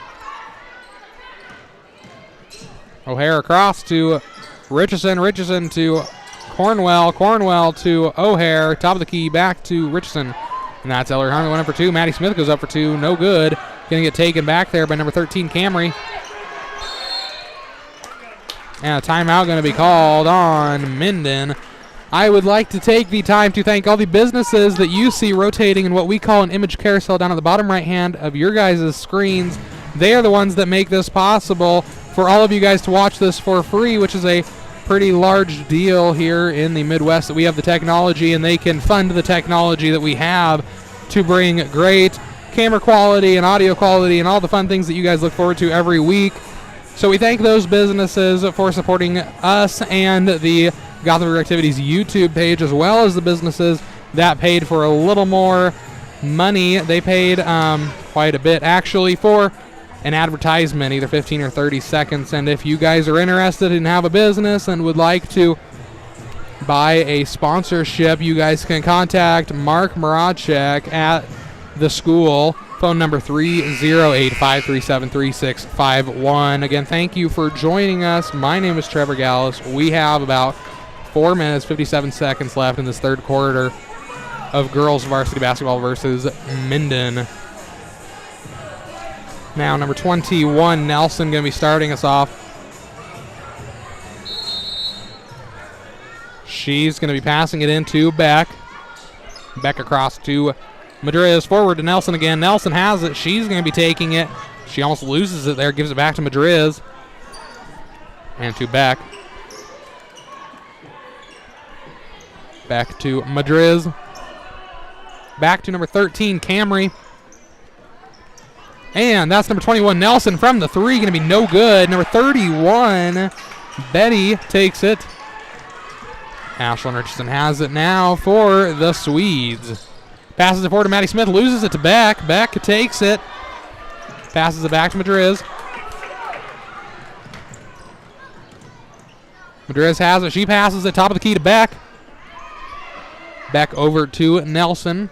O'Hare across to Richardson. Richardson to Cornwell. Cornwell to O'Hare. Top of the key back to Richardson. And that's Ellery Harm. Went up for two. Maddie Smith goes up for two. No good. Going to get taken back there by number 13, Camry. And a timeout going to be called on Minden. I would like to take the time to thank all the businesses that you see rotating in what we call an image carousel down at the bottom right hand of your guys' screens. They are the ones that make this possible for all of you guys to watch this for free, which is a pretty large deal here in the Midwest, that we have the technology and they can fund the technology that we have to bring great camera quality and audio quality and all the fun things that you guys look forward to every week. So we thank those businesses for supporting us and the Gothenburg Activities YouTube page, as well as the businesses that paid for a little more money. They paid quite a bit, actually, for an advertisement, either 15 or 30 seconds. And if you guys are interested and have a business and would like to buy a sponsorship, you guys can contact Mark Moracek at the school. Phone number 308-537-3651. Again, thank you for joining us. My name is Trevor Gallus. We have about 4 minutes, 57 seconds left in this third quarter of girls varsity basketball versus Minden. Now, number 21, Nelson, going to be starting us off. She's going to be passing it into Beck. Beck across to Madriz, forward to Nelson again. Nelson has it. She's going to be taking it. She almost loses it there, gives it back to Madriz. And to Beck. Back to Madriz. back to number 13, Camry. And that's number 21, Nelson from the three, going to be no good. Number 31, Betty takes it. Ashlyn Richardson has it now for the Swedes. Passes it forward to Maddie Smith, loses it to Beck. Beck takes it. Passes it back to Madriz. Madriz has it. She passes it top of the key to Beck. Beck over to Nelson.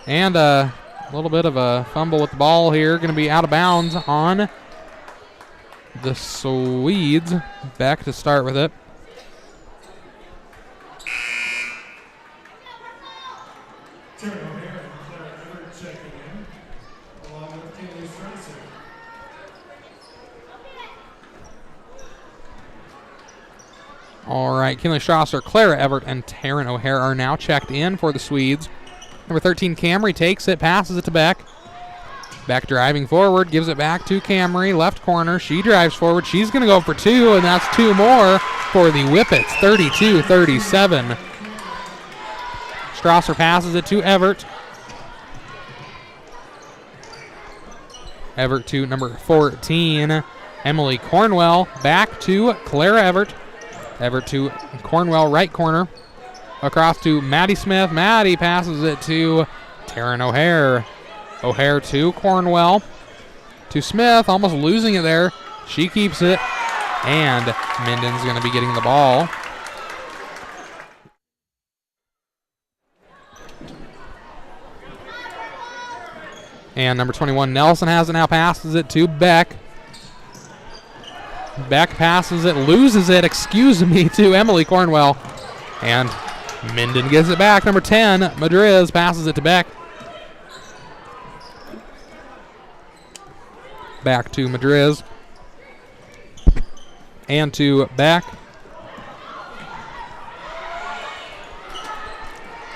And a little bit of a fumble with the ball here. Going to be out of bounds on the Swedes. Beck to start with it. All right, Kinley Strasser, Clara Everett, and Taryn O'Hare are now checked in for the Swedes. Number 13, Camry takes it, passes it to Beck. Beck driving forward, gives it back to Camry, left corner. She drives forward. She's going to go for two, and that's two more for the Whippets, 32-37. Strasser passes it to Everett. Everett to number 14, Emily Cornwell. Back to Clara Everett. Everett to Cornwell, right corner. Across to Maddie Smith. Maddie passes it to Taryn O'Hare. O'Hare to Cornwell. To Smith, almost losing it there. She keeps it. And Minden's going to be getting the ball. And number 21, Nelson has it now, passes it to Beck. Beck passes it, loses it, to Emily Cornwell. And Minden gives it back. Number 10, Madriz passes it to Beck. Back to Madriz. And to Beck.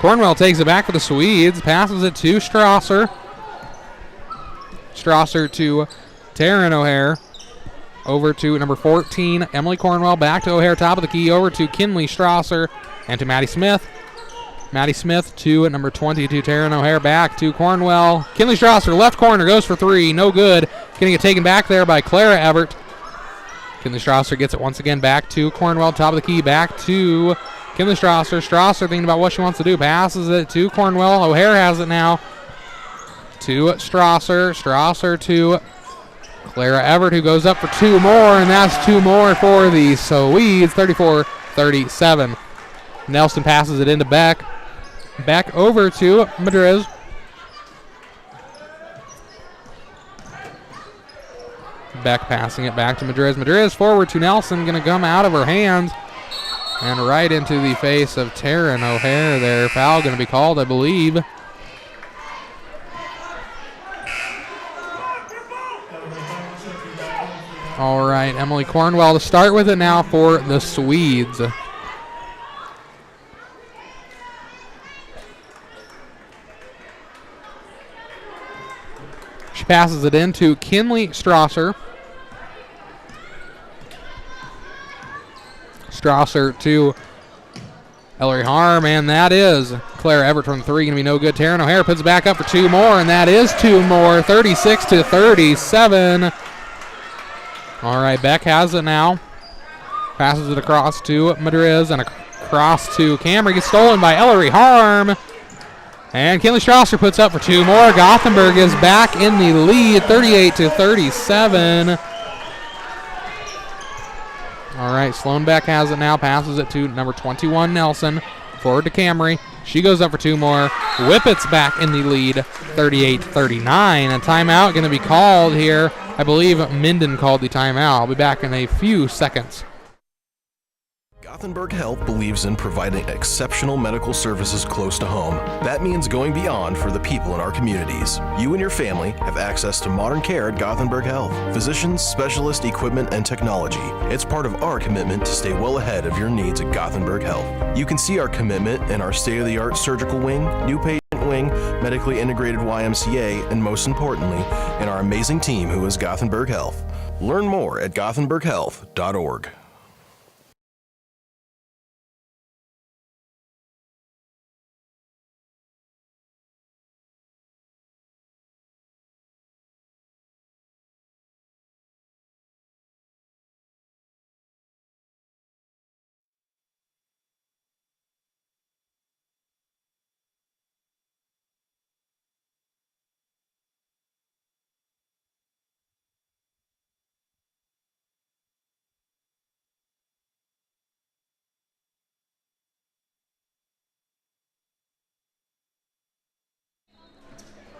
Cornwell takes it back for the Swedes, passes it to Strasser. Strasser to Taryn O'Hare. Over to number 14, Emily Cornwell. Back to O'Hare, top of the key. Over to Kinley Strasser and to Maddie Smith. Maddie Smith to number 22, Taryn O'Hare. Back to Cornwell. Kinley Strasser, left corner, goes for three. No good. Getting it taken back there by Clara Everett. Kinley Strasser gets it once again back to Cornwell, top of the key. Back to Kinley Strasser. Strasser thinking about what she wants to do. Passes it to Cornwell. O'Hare has it now to Strasser. Strasser to Clara Everett, who goes up for two more, and that's two more for the Swedes, 34-37. Nelson passes it into Beck. Beck over to Madriz. Beck passing it back to Madriz. Madriz forward to Nelson, going to come out of her hands and right into the face of Taryn O'Hare there. Foul going to be called, I believe. All right, Emily Cornwell to start with it now for the Swedes. She passes it into Kinley Strasser. Strasser to Ellery Harm, and that is Clara Everett from three, going to be no good. Taryn O'Hare puts it back up for two more, and that is two more, 36-37. All right, Beck has it now. Passes it across to Madriz and across to Camry. Gets stolen by Ellery Harm. And Kinley Strasser puts up for two more. Gothenburg is back in the lead, 38-37. All right, Sloan Beck has it now. Passes it to number 21, Nelson. Forward to Camry. She goes up for two more. Whippets back in the lead, 38-39. A timeout going to be called here. I believe Minden called the timeout. I'll be back in a few seconds. Gothenburg Health believes in providing exceptional medical services close to home. That means going beyond for the people in our communities. You and your family have access to modern care at Gothenburg Health. Physicians, specialists, equipment, and technology. It's part of our commitment to stay well ahead of your needs at Gothenburg Health. You can see our commitment in our state-of-the-art surgical wing, new patient wing, medically integrated YMCA, and most importantly, in our amazing team who is Gothenburg Health. Learn more at gothenburghealth.org.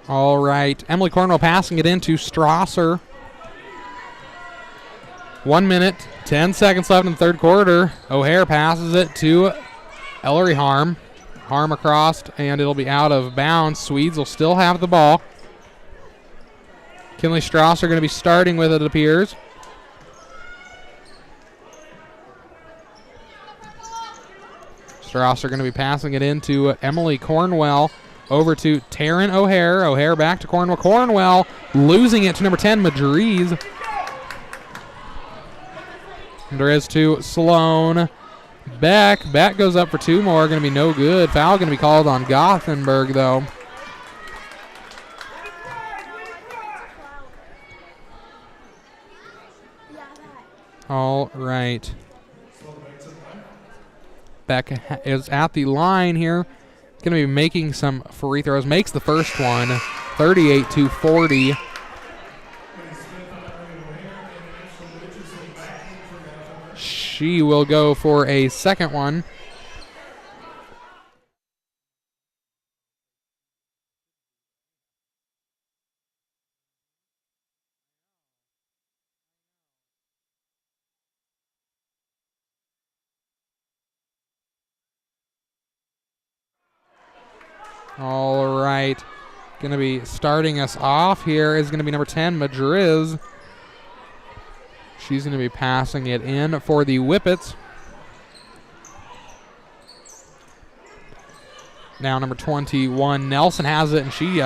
All right, Emily Cornwell passing it into Strasser. 1 minute, 10 seconds left in the third quarter. O'Hare passes it to Ellery Harm. Harm across, and it'll be out of bounds. Swedes will still have the ball. Kinley Strasser going to be starting with it appears. Strasser going to be passing it into Emily Cornwell. Over to Taryn O'Hare. O'Hare back to Cornwell. Cornwell losing it to number 10, Madriz. Madriz to Sloan. Beck. Beck goes up for 2 more. Going to be no good. Foul going to be called on Gothenburg, though. All right. Beck is at the line here. Going to be making some free throws. Makes the first one, 38-40. She will go for a second one. All right. Going to be starting us off here is going to be number 10, Madriz. She's going to be passing it in for the Whippets. Now number 21, Nelson has it, and she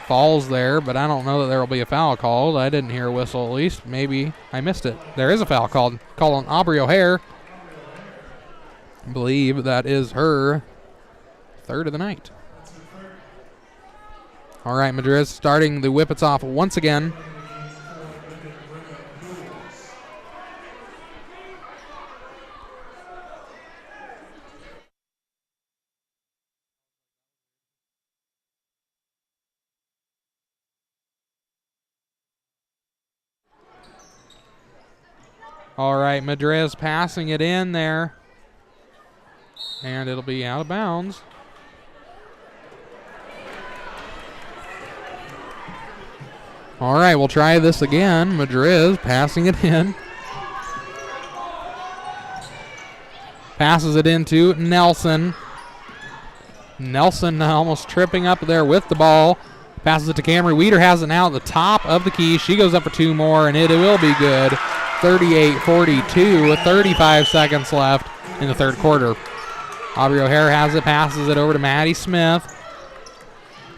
falls there, but I don't know that there will be a foul called. I didn't hear a whistle at least. Maybe I missed it. There is a foul called on Aubrey O'Hare. I believe that is her third of the night. All right, Madriz starting the Whippets off once again. All right, Madriz passing it in there. And it'll be out of bounds. All right, we'll try this again. Madriz passing it in. Passes it into Nelson. Nelson almost tripping up there with the ball. Passes it to Camry. Weeder has it now at the top of the key. She goes up for 2 more, and it will be good. 38-42 with 35 seconds left in the third quarter. Aubrey O'Hare has it, passes it over to Maddie Smith.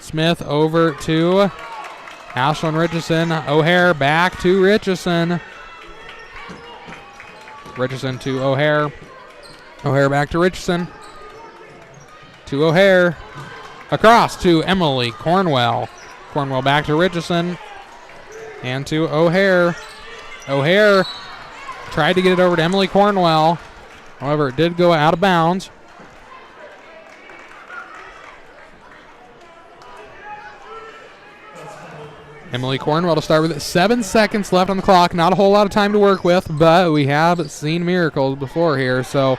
Smith over to Ashlyn Richardson. O'Hare back to Richardson. Richardson to O'Hare. O'Hare back to Richardson. To O'Hare. Across to Emily Cornwell. Cornwell back to Richardson. And to O'Hare. O'Hare tried to get it over to Emily Cornwell. However, it did go out of bounds. Emily Cornwell to start with it. 7 seconds left on the clock. Not a whole lot of time to work with, but we have seen miracles before here. So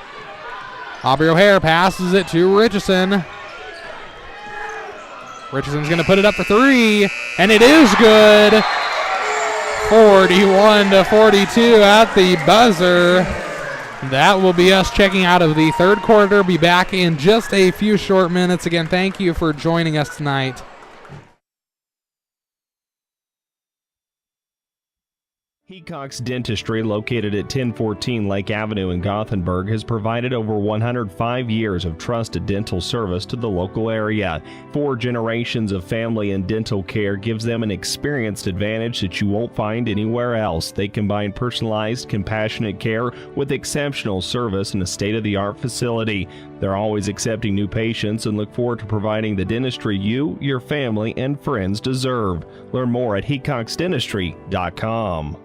Aubrey O'Hare passes it to Richardson. Richardson's going to put it up for 3, and it is good. 41-42 at the buzzer. That will be us checking out of the third quarter. Be back in just a few short minutes. Again, thank you for joining us tonight. Hecox Dentistry, located at 1014 Lake Avenue in Gothenburg, has provided over 105 years of trusted dental service to the local area. 4 generations of family and dental care gives them an experienced advantage that you won't find anywhere else. They combine personalized, compassionate care with exceptional service in a state-of-the-art facility. They're always accepting new patients and look forward to providing the dentistry you, your family, and friends deserve. Learn more at hecoxdentistry.com.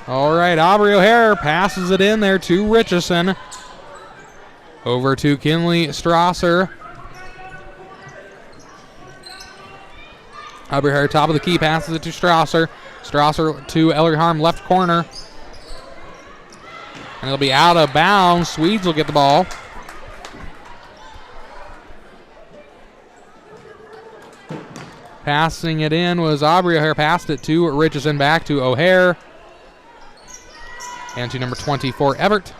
All right, Aubrey O'Hare passes it in there to Richardson. Over to Kinley Strasser. Aubrey O'Hare, top of the key, passes it to Strasser. Strasser to Ellery Harm, left corner. And it'll be out of bounds. Swedes will get the ball. Passing it in was Aubrey O'Hare. Passed it to Richardson, back to O'Hare. And to number 24, Everett.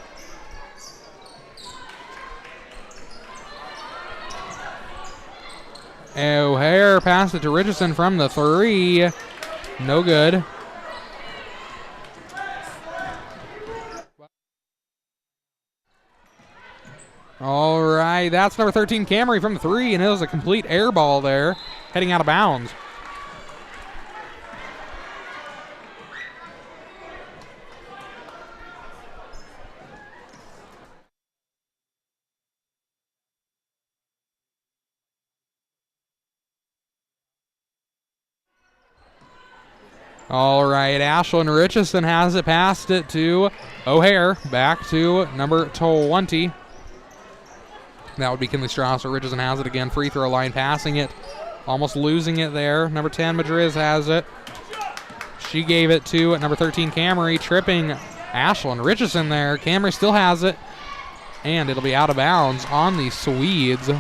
O'Hare passed it to Richardson from the 3. No good. All right, that's number 13, Camry from the 3, and it was a complete air ball there, heading out of bounds. All right, Ashlyn Richardson has it, passed it to O'Hare, back to number 20. That would be Kinley Strasser. Richardson has it again, free throw line, passing it, almost losing it there. Number 10, Madriz has it. She gave it to number 13, Camry, tripping Ashlyn Richardson there. Camry still has it, and it'll be out of bounds on the Swedes.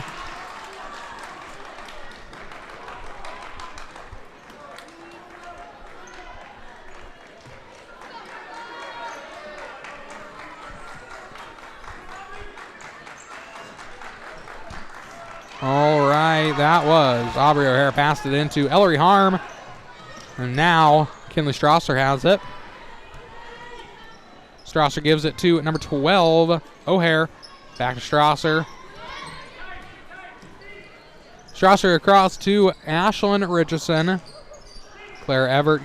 All right, that was Aubrey O'Hare, passed it into Ellery Harm. And now Kinley Strasser has it. Strasser gives it to number 12, O'Hare. Back to Strasser. Strasser across to Ashlyn Richardson. Claire Everett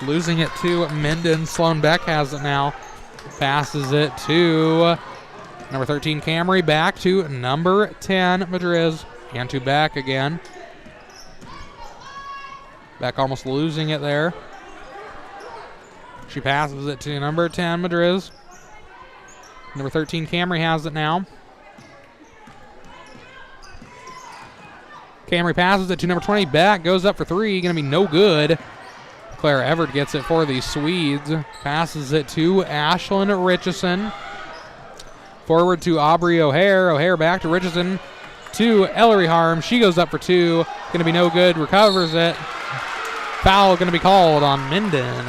losing it to Minden. Sloan Beck has it now. Passes it to number 13, Camry. Back to number 10, Madriz. And to Beck again. Beck almost losing it there. She passes it to number 10, Madriz. Number 13, Camry has it now. Camry passes it to number 20, Beck. Goes up for 3. Going to be no good. Claire Everett gets it for the Swedes. Passes it to Ashlyn Richardson. Forward to Aubrey O'Hare. O'Hare back to Richardson. To Ellery Harm. She goes up for 2. Going to be no good. Recovers it. Foul going to be called on Minden.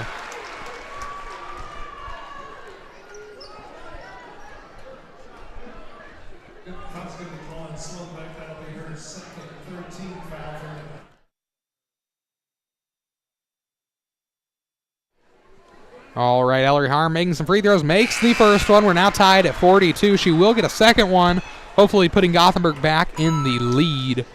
Foul's going to be called on Sloan Beck. That'll be her second 13 foul for Minden. All right, Ellery Harm making some free throws. Makes the first one. We're now tied at 42. She will get a second one. Hopefully putting Gothenburg back in the lead.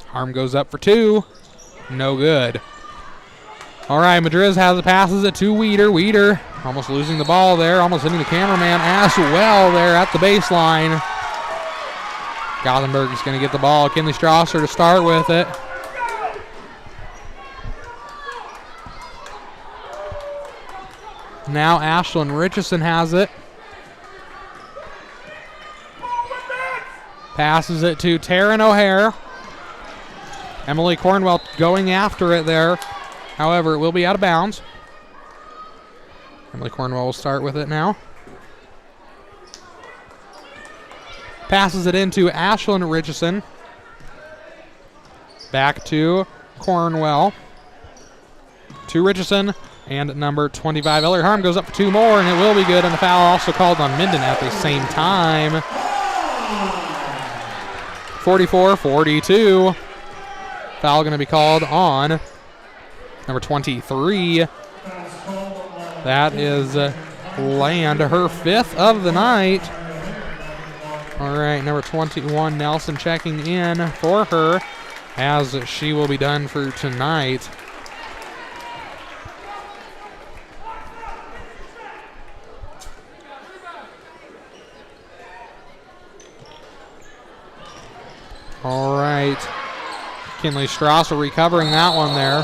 Harm goes up for 2. No good. All right, Madriz has it, passes it to Weeder. Weeder almost losing the ball there, almost hitting the cameraman as well there at the baseline. Gothenburg is going to get the ball. Kinley Strasser to start with it. Now Ashlyn Richardson has it. Passes it to Taryn O'Hare. Emily Cornwell going after it there. However, it will be out of bounds. Emily Cornwell will start with it now. Passes it into Ashlyn Richardson. Back to Cornwell. To Richardson. And number 25, Ellery Harm, goes up for 2 more, and it will be good. And the foul also called on Minden at the same time. 44-42. Foul going to be called on number 23. That is Land, her 5th of the night. All right, number 21, Nelson, checking in for her, as she will be done for tonight. right. Kinley Strasser recovering that one there.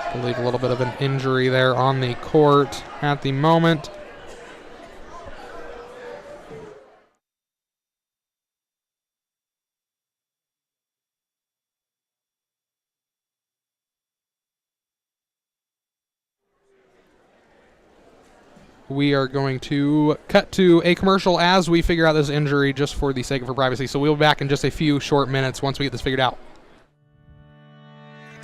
I believe a little bit of an injury there on the court at the moment. We are going to cut to a commercial as we figure out this injury just for the sake of our privacy. So we'll be back in just a few short minutes once we get this figured out.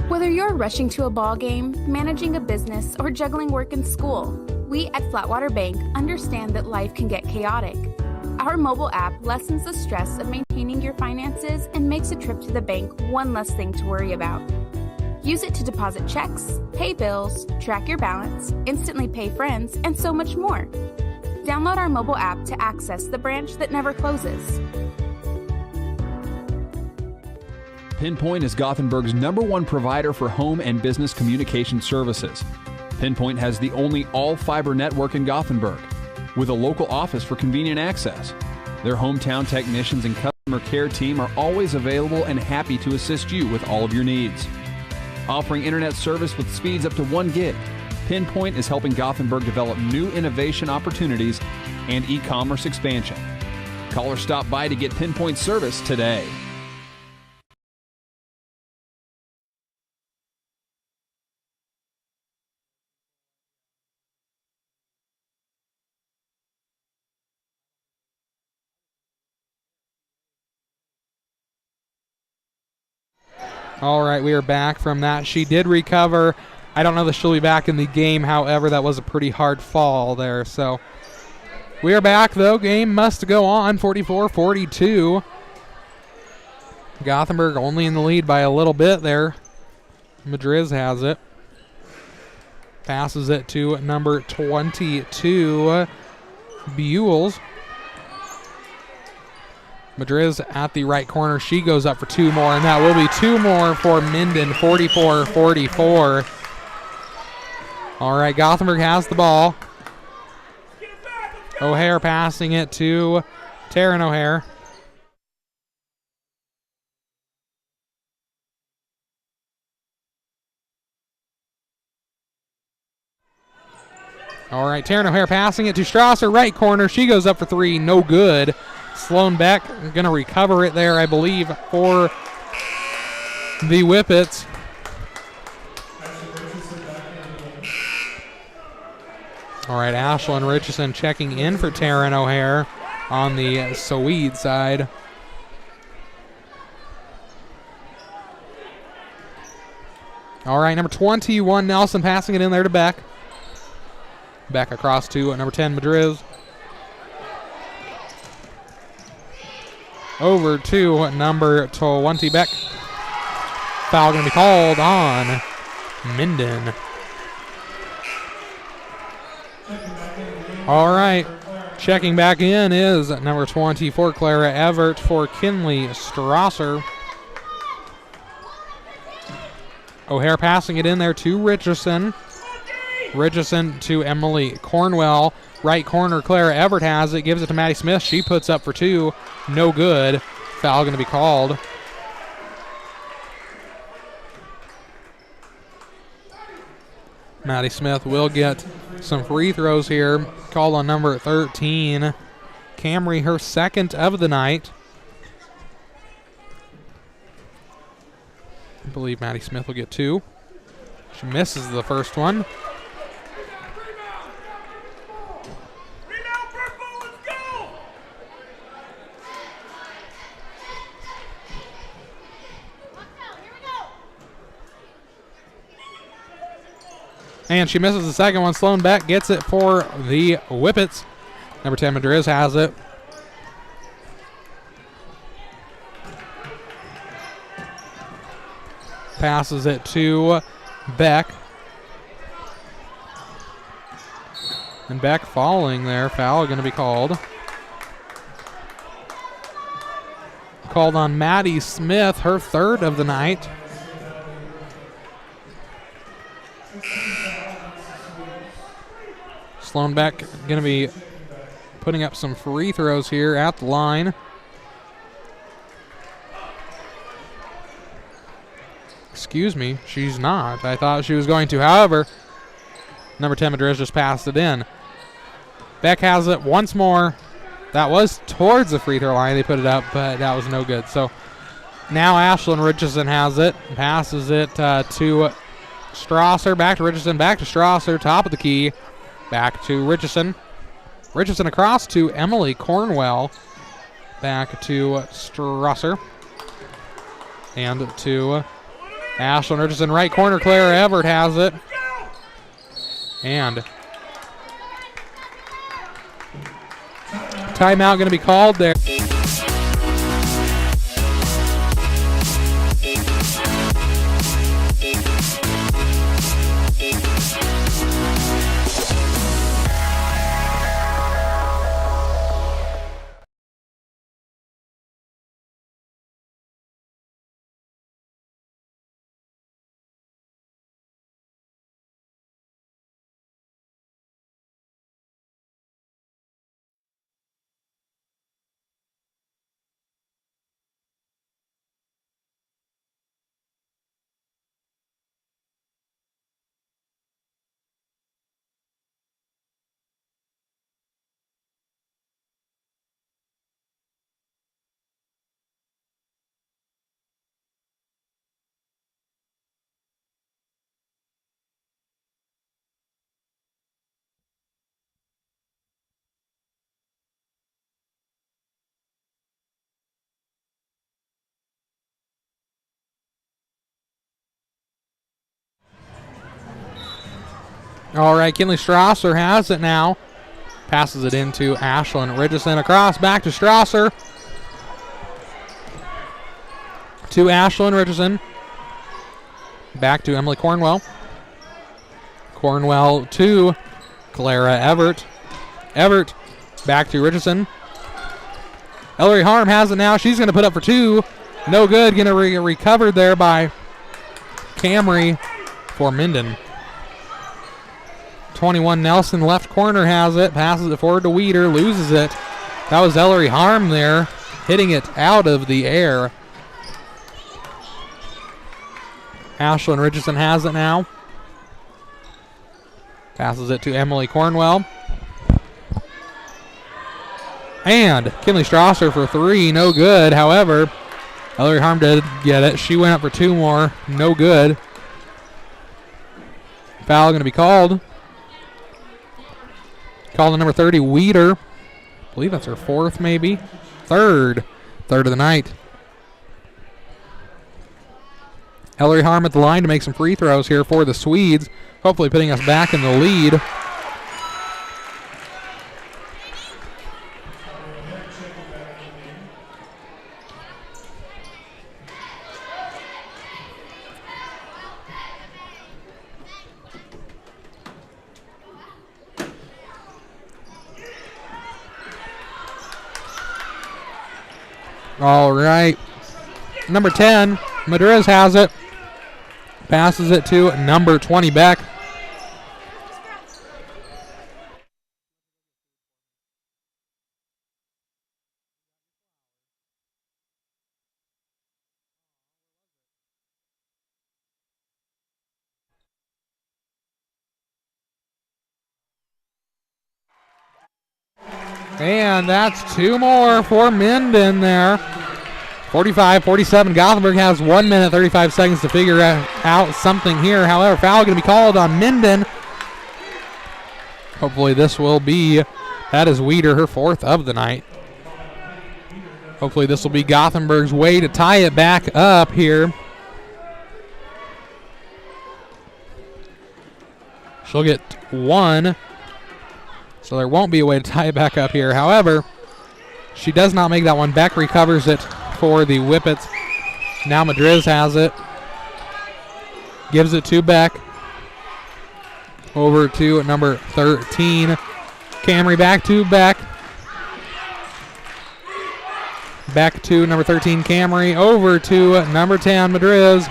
Whether you're rushing to a ball game, managing a business, or juggling work and school, we at Flatwater Bank understand that life can get chaotic. Our mobile app lessens the stress of maintaining your finances and makes a trip to the bank one less thing to worry about. Use it to deposit checks, pay bills, track your balance, instantly pay friends, and so much more. Download our mobile app to access the branch that never closes. Pinpoint is Gothenburg's #1 provider for home and business communication services. Pinpoint has the only all-fiber network in Gothenburg, with a local office for convenient access. Their hometown technicians and customer care team are always available and happy to assist you with all of your needs. Offering internet service with speeds up to 1 gig, Pinpoint is helping Gothenburg develop new innovation opportunities and e-commerce expansion. Call or stop by to get Pinpoint service today. All right, we are back from that. She did recover. I don't know that she'll be back in the game. However, that was a pretty hard fall there. So we are back, though. Game must go on, 44-42. Gothenburg only in the lead by a little bit there. Madriz has it. Passes it to number 22, Buells. Madriz at the right corner. She goes up for 2 more, and that will be 2 more for Minden, 44-44. All right, Gothenburg has the ball. O'Hare passing it to Taryn O'Hare. All right, Taryn O'Hare passing it to Strasser, right corner. She goes up for 3, no good. Sloan Beck going to recover it there, I believe, for the Whippets. All right, Ashlyn Richardson checking in for Taryn O'Hare on the Swede side. All right, number 21, Nelson passing it in there to Beck. Beck across to number 10, Madriz. Over to number 20, Beck. Foul going to be called on Minden. All right, checking back in is number 24, Clara Everett for Kinley Strasser. O'Hare passing it in there to Richardson. Richardson to Emily Cornwell. Right corner, Clara Everett has it, gives it to Maddie Smith. She puts up for 2, no good. Foul going to be called. Maddie Smith will get some free throws here. Called on number 13, Camry, her second of the night. I believe Maddie Smith will get 2. She misses the first one. And she misses the second one. Sloan Beck gets it for the Whippets. Number 10, Madriz has it. Passes it to Beck. And Beck falling there. Foul going to be called. Called on Maddie Smith, her third of the night. Sloan Beck going to be putting up some free throws here at the line. Excuse me, she's not. I thought she was going to. However, number 10 Madrid just passed it in. Beck has it once more. That was towards the free throw line. They put it up, but that was no good. So now Ashlyn Richardson has it. Passes it to Strasser. Back to Richardson. Back to Strasser. Top of the key. Back to Richardson. Richardson across to Emily Cornwell. Back to Strasser. And to Ashlyn Richardson. Right corner. Clara Everett has it. And timeout going to be called there. All right, Kinley Strasser has it now. Passes it into Ashlyn Richardson. Across, back to Strasser. To Ashlyn Richardson. Back to Emily Cornwell. Cornwell to Clara Everett. Everett back to Richardson. Ellery Harm has it now. She's going to put up for two. No good. Going to recovered there by Camry for Minden. 21 Nelson, left corner, has it. Passes it forward to Weeder. Loses it. That was Ellery Harm there, hitting it out of the air. Ashlyn Richardson has it now. Passes it to Emily Cornwell. And Kinley Strasser for three, no good. However, Ellery Harm did get it. She went up for two more, no good. Foul going to be called. Called to number 30, Weeder. I believe that's her fourth, maybe. Third of the night. Ellery Harm at the line to make some free throws here for the Swedes. Hopefully putting us back in the lead. All right. Number 10, Madriz has it. Passes it to number 20, Beck. And that's two more for Minden there. 45-47. Gothenburg has 1 minute, 35 seconds to figure out something here. However, foul going to be called on Minden. Hopefully this will be, that is Weeder, her fourth of the night. Hopefully this will be Gothenburg's way to tie it back up here. She'll get one. So there won't be a way to tie it back up here. However, she does not make that one. Beck recovers it for the Whippets. Now Madriz has it. Gives it to Beck. Over to number 13. Camry back to Beck. Back to number 13, Camry. Over to number 10, Madriz.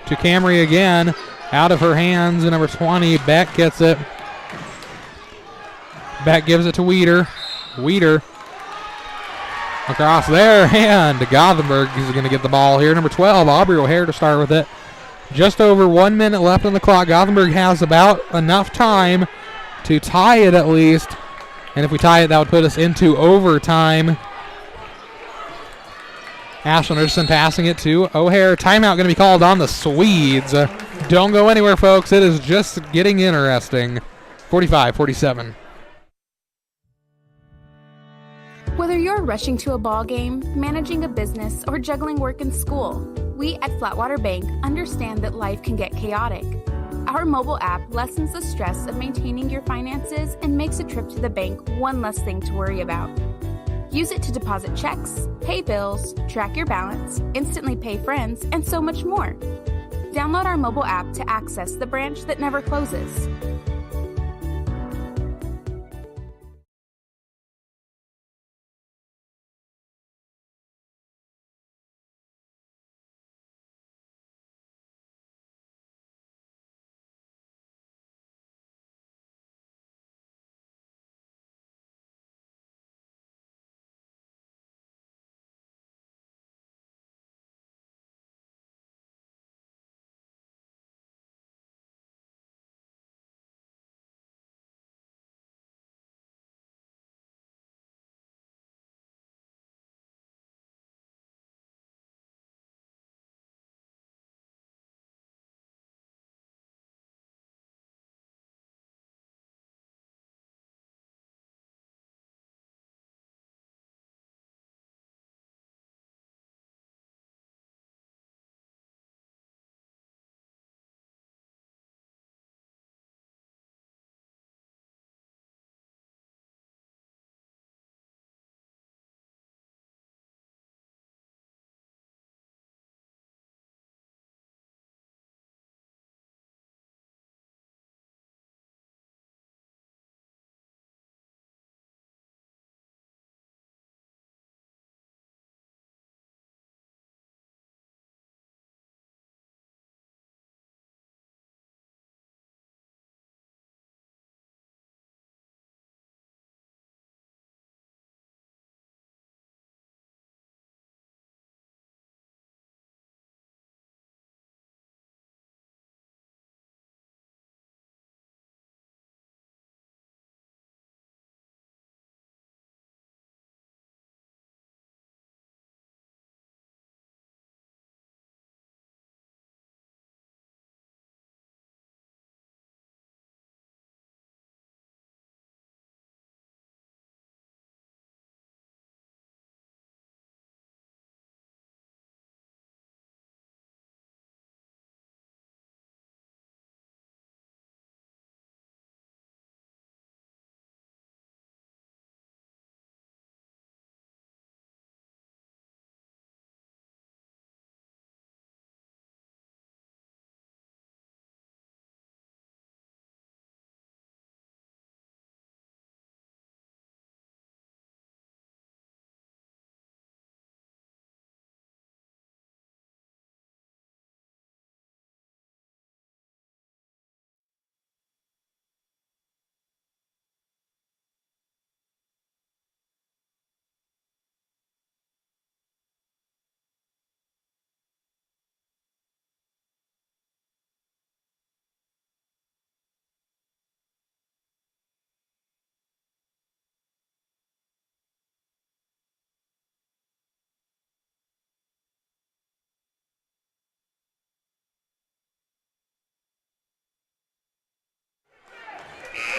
To Camry again. Out of her hands. Number 20, Beck gets it. Beck gives it to Weeder. Weeder across there, and Gothenburg is going to get the ball here. Number 12, Aubrey O'Hare to start with it. Just over 1 minute left on the clock. Gothenburg has about enough time to tie it at least. And if we tie it, that would put us into overtime. Ashlyn Richardson passing it to O'Hare. Timeout going to be called on the Swedes. Don't go anywhere, folks. It is just getting interesting. 45-47. Whether you're rushing to a ball game, managing a business, or juggling work and school, we at Flatwater Bank understand that life can get chaotic. Our mobile app lessens the stress of maintaining your finances and makes a trip to the bank one less thing to worry about. Use it to deposit checks, pay bills, track your balance, instantly pay friends, and so much more. Download our mobile app to access the branch that never closes.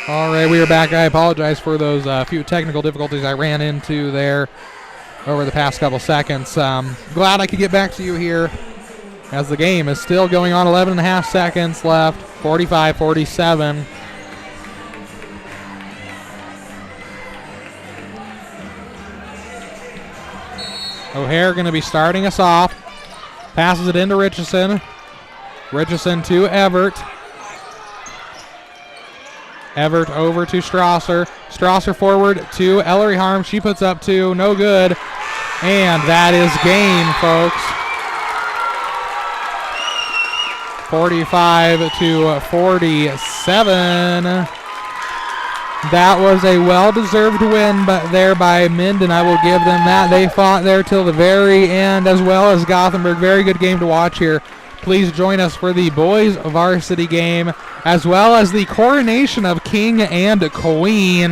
All right, we are back. I apologize for those few technical difficulties I ran into there over the past couple seconds. Glad I could get back to you here as the game is still going on. 11 and a half seconds left, 45-47. O'Hare going to be starting us off. Passes it into Richardson. Richardson to Everett. Everett over to Strasser. Strasser forward to Ellery Harm. She puts up two. No good. And that is game, folks. 45-47. That was a well-deserved win but there by Minden. I will give them that. They fought there till the very end, as well as Gothenburg. Very good game to watch here. Please join us for the boys varsity game, as well as the coronation of king and queen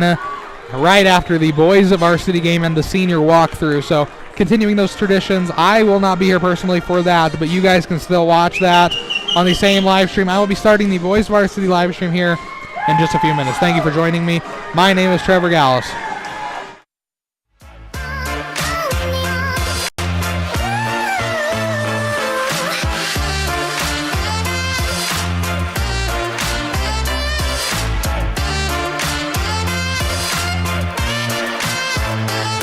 right after the boys varsity game and the senior walkthrough. So continuing those traditions. I will not be here personally for that, but you guys can still watch that on the same live stream. I will be starting the boys varsity live stream here in just a few minutes. Thank you for joining me. My name is Trevor Gallus.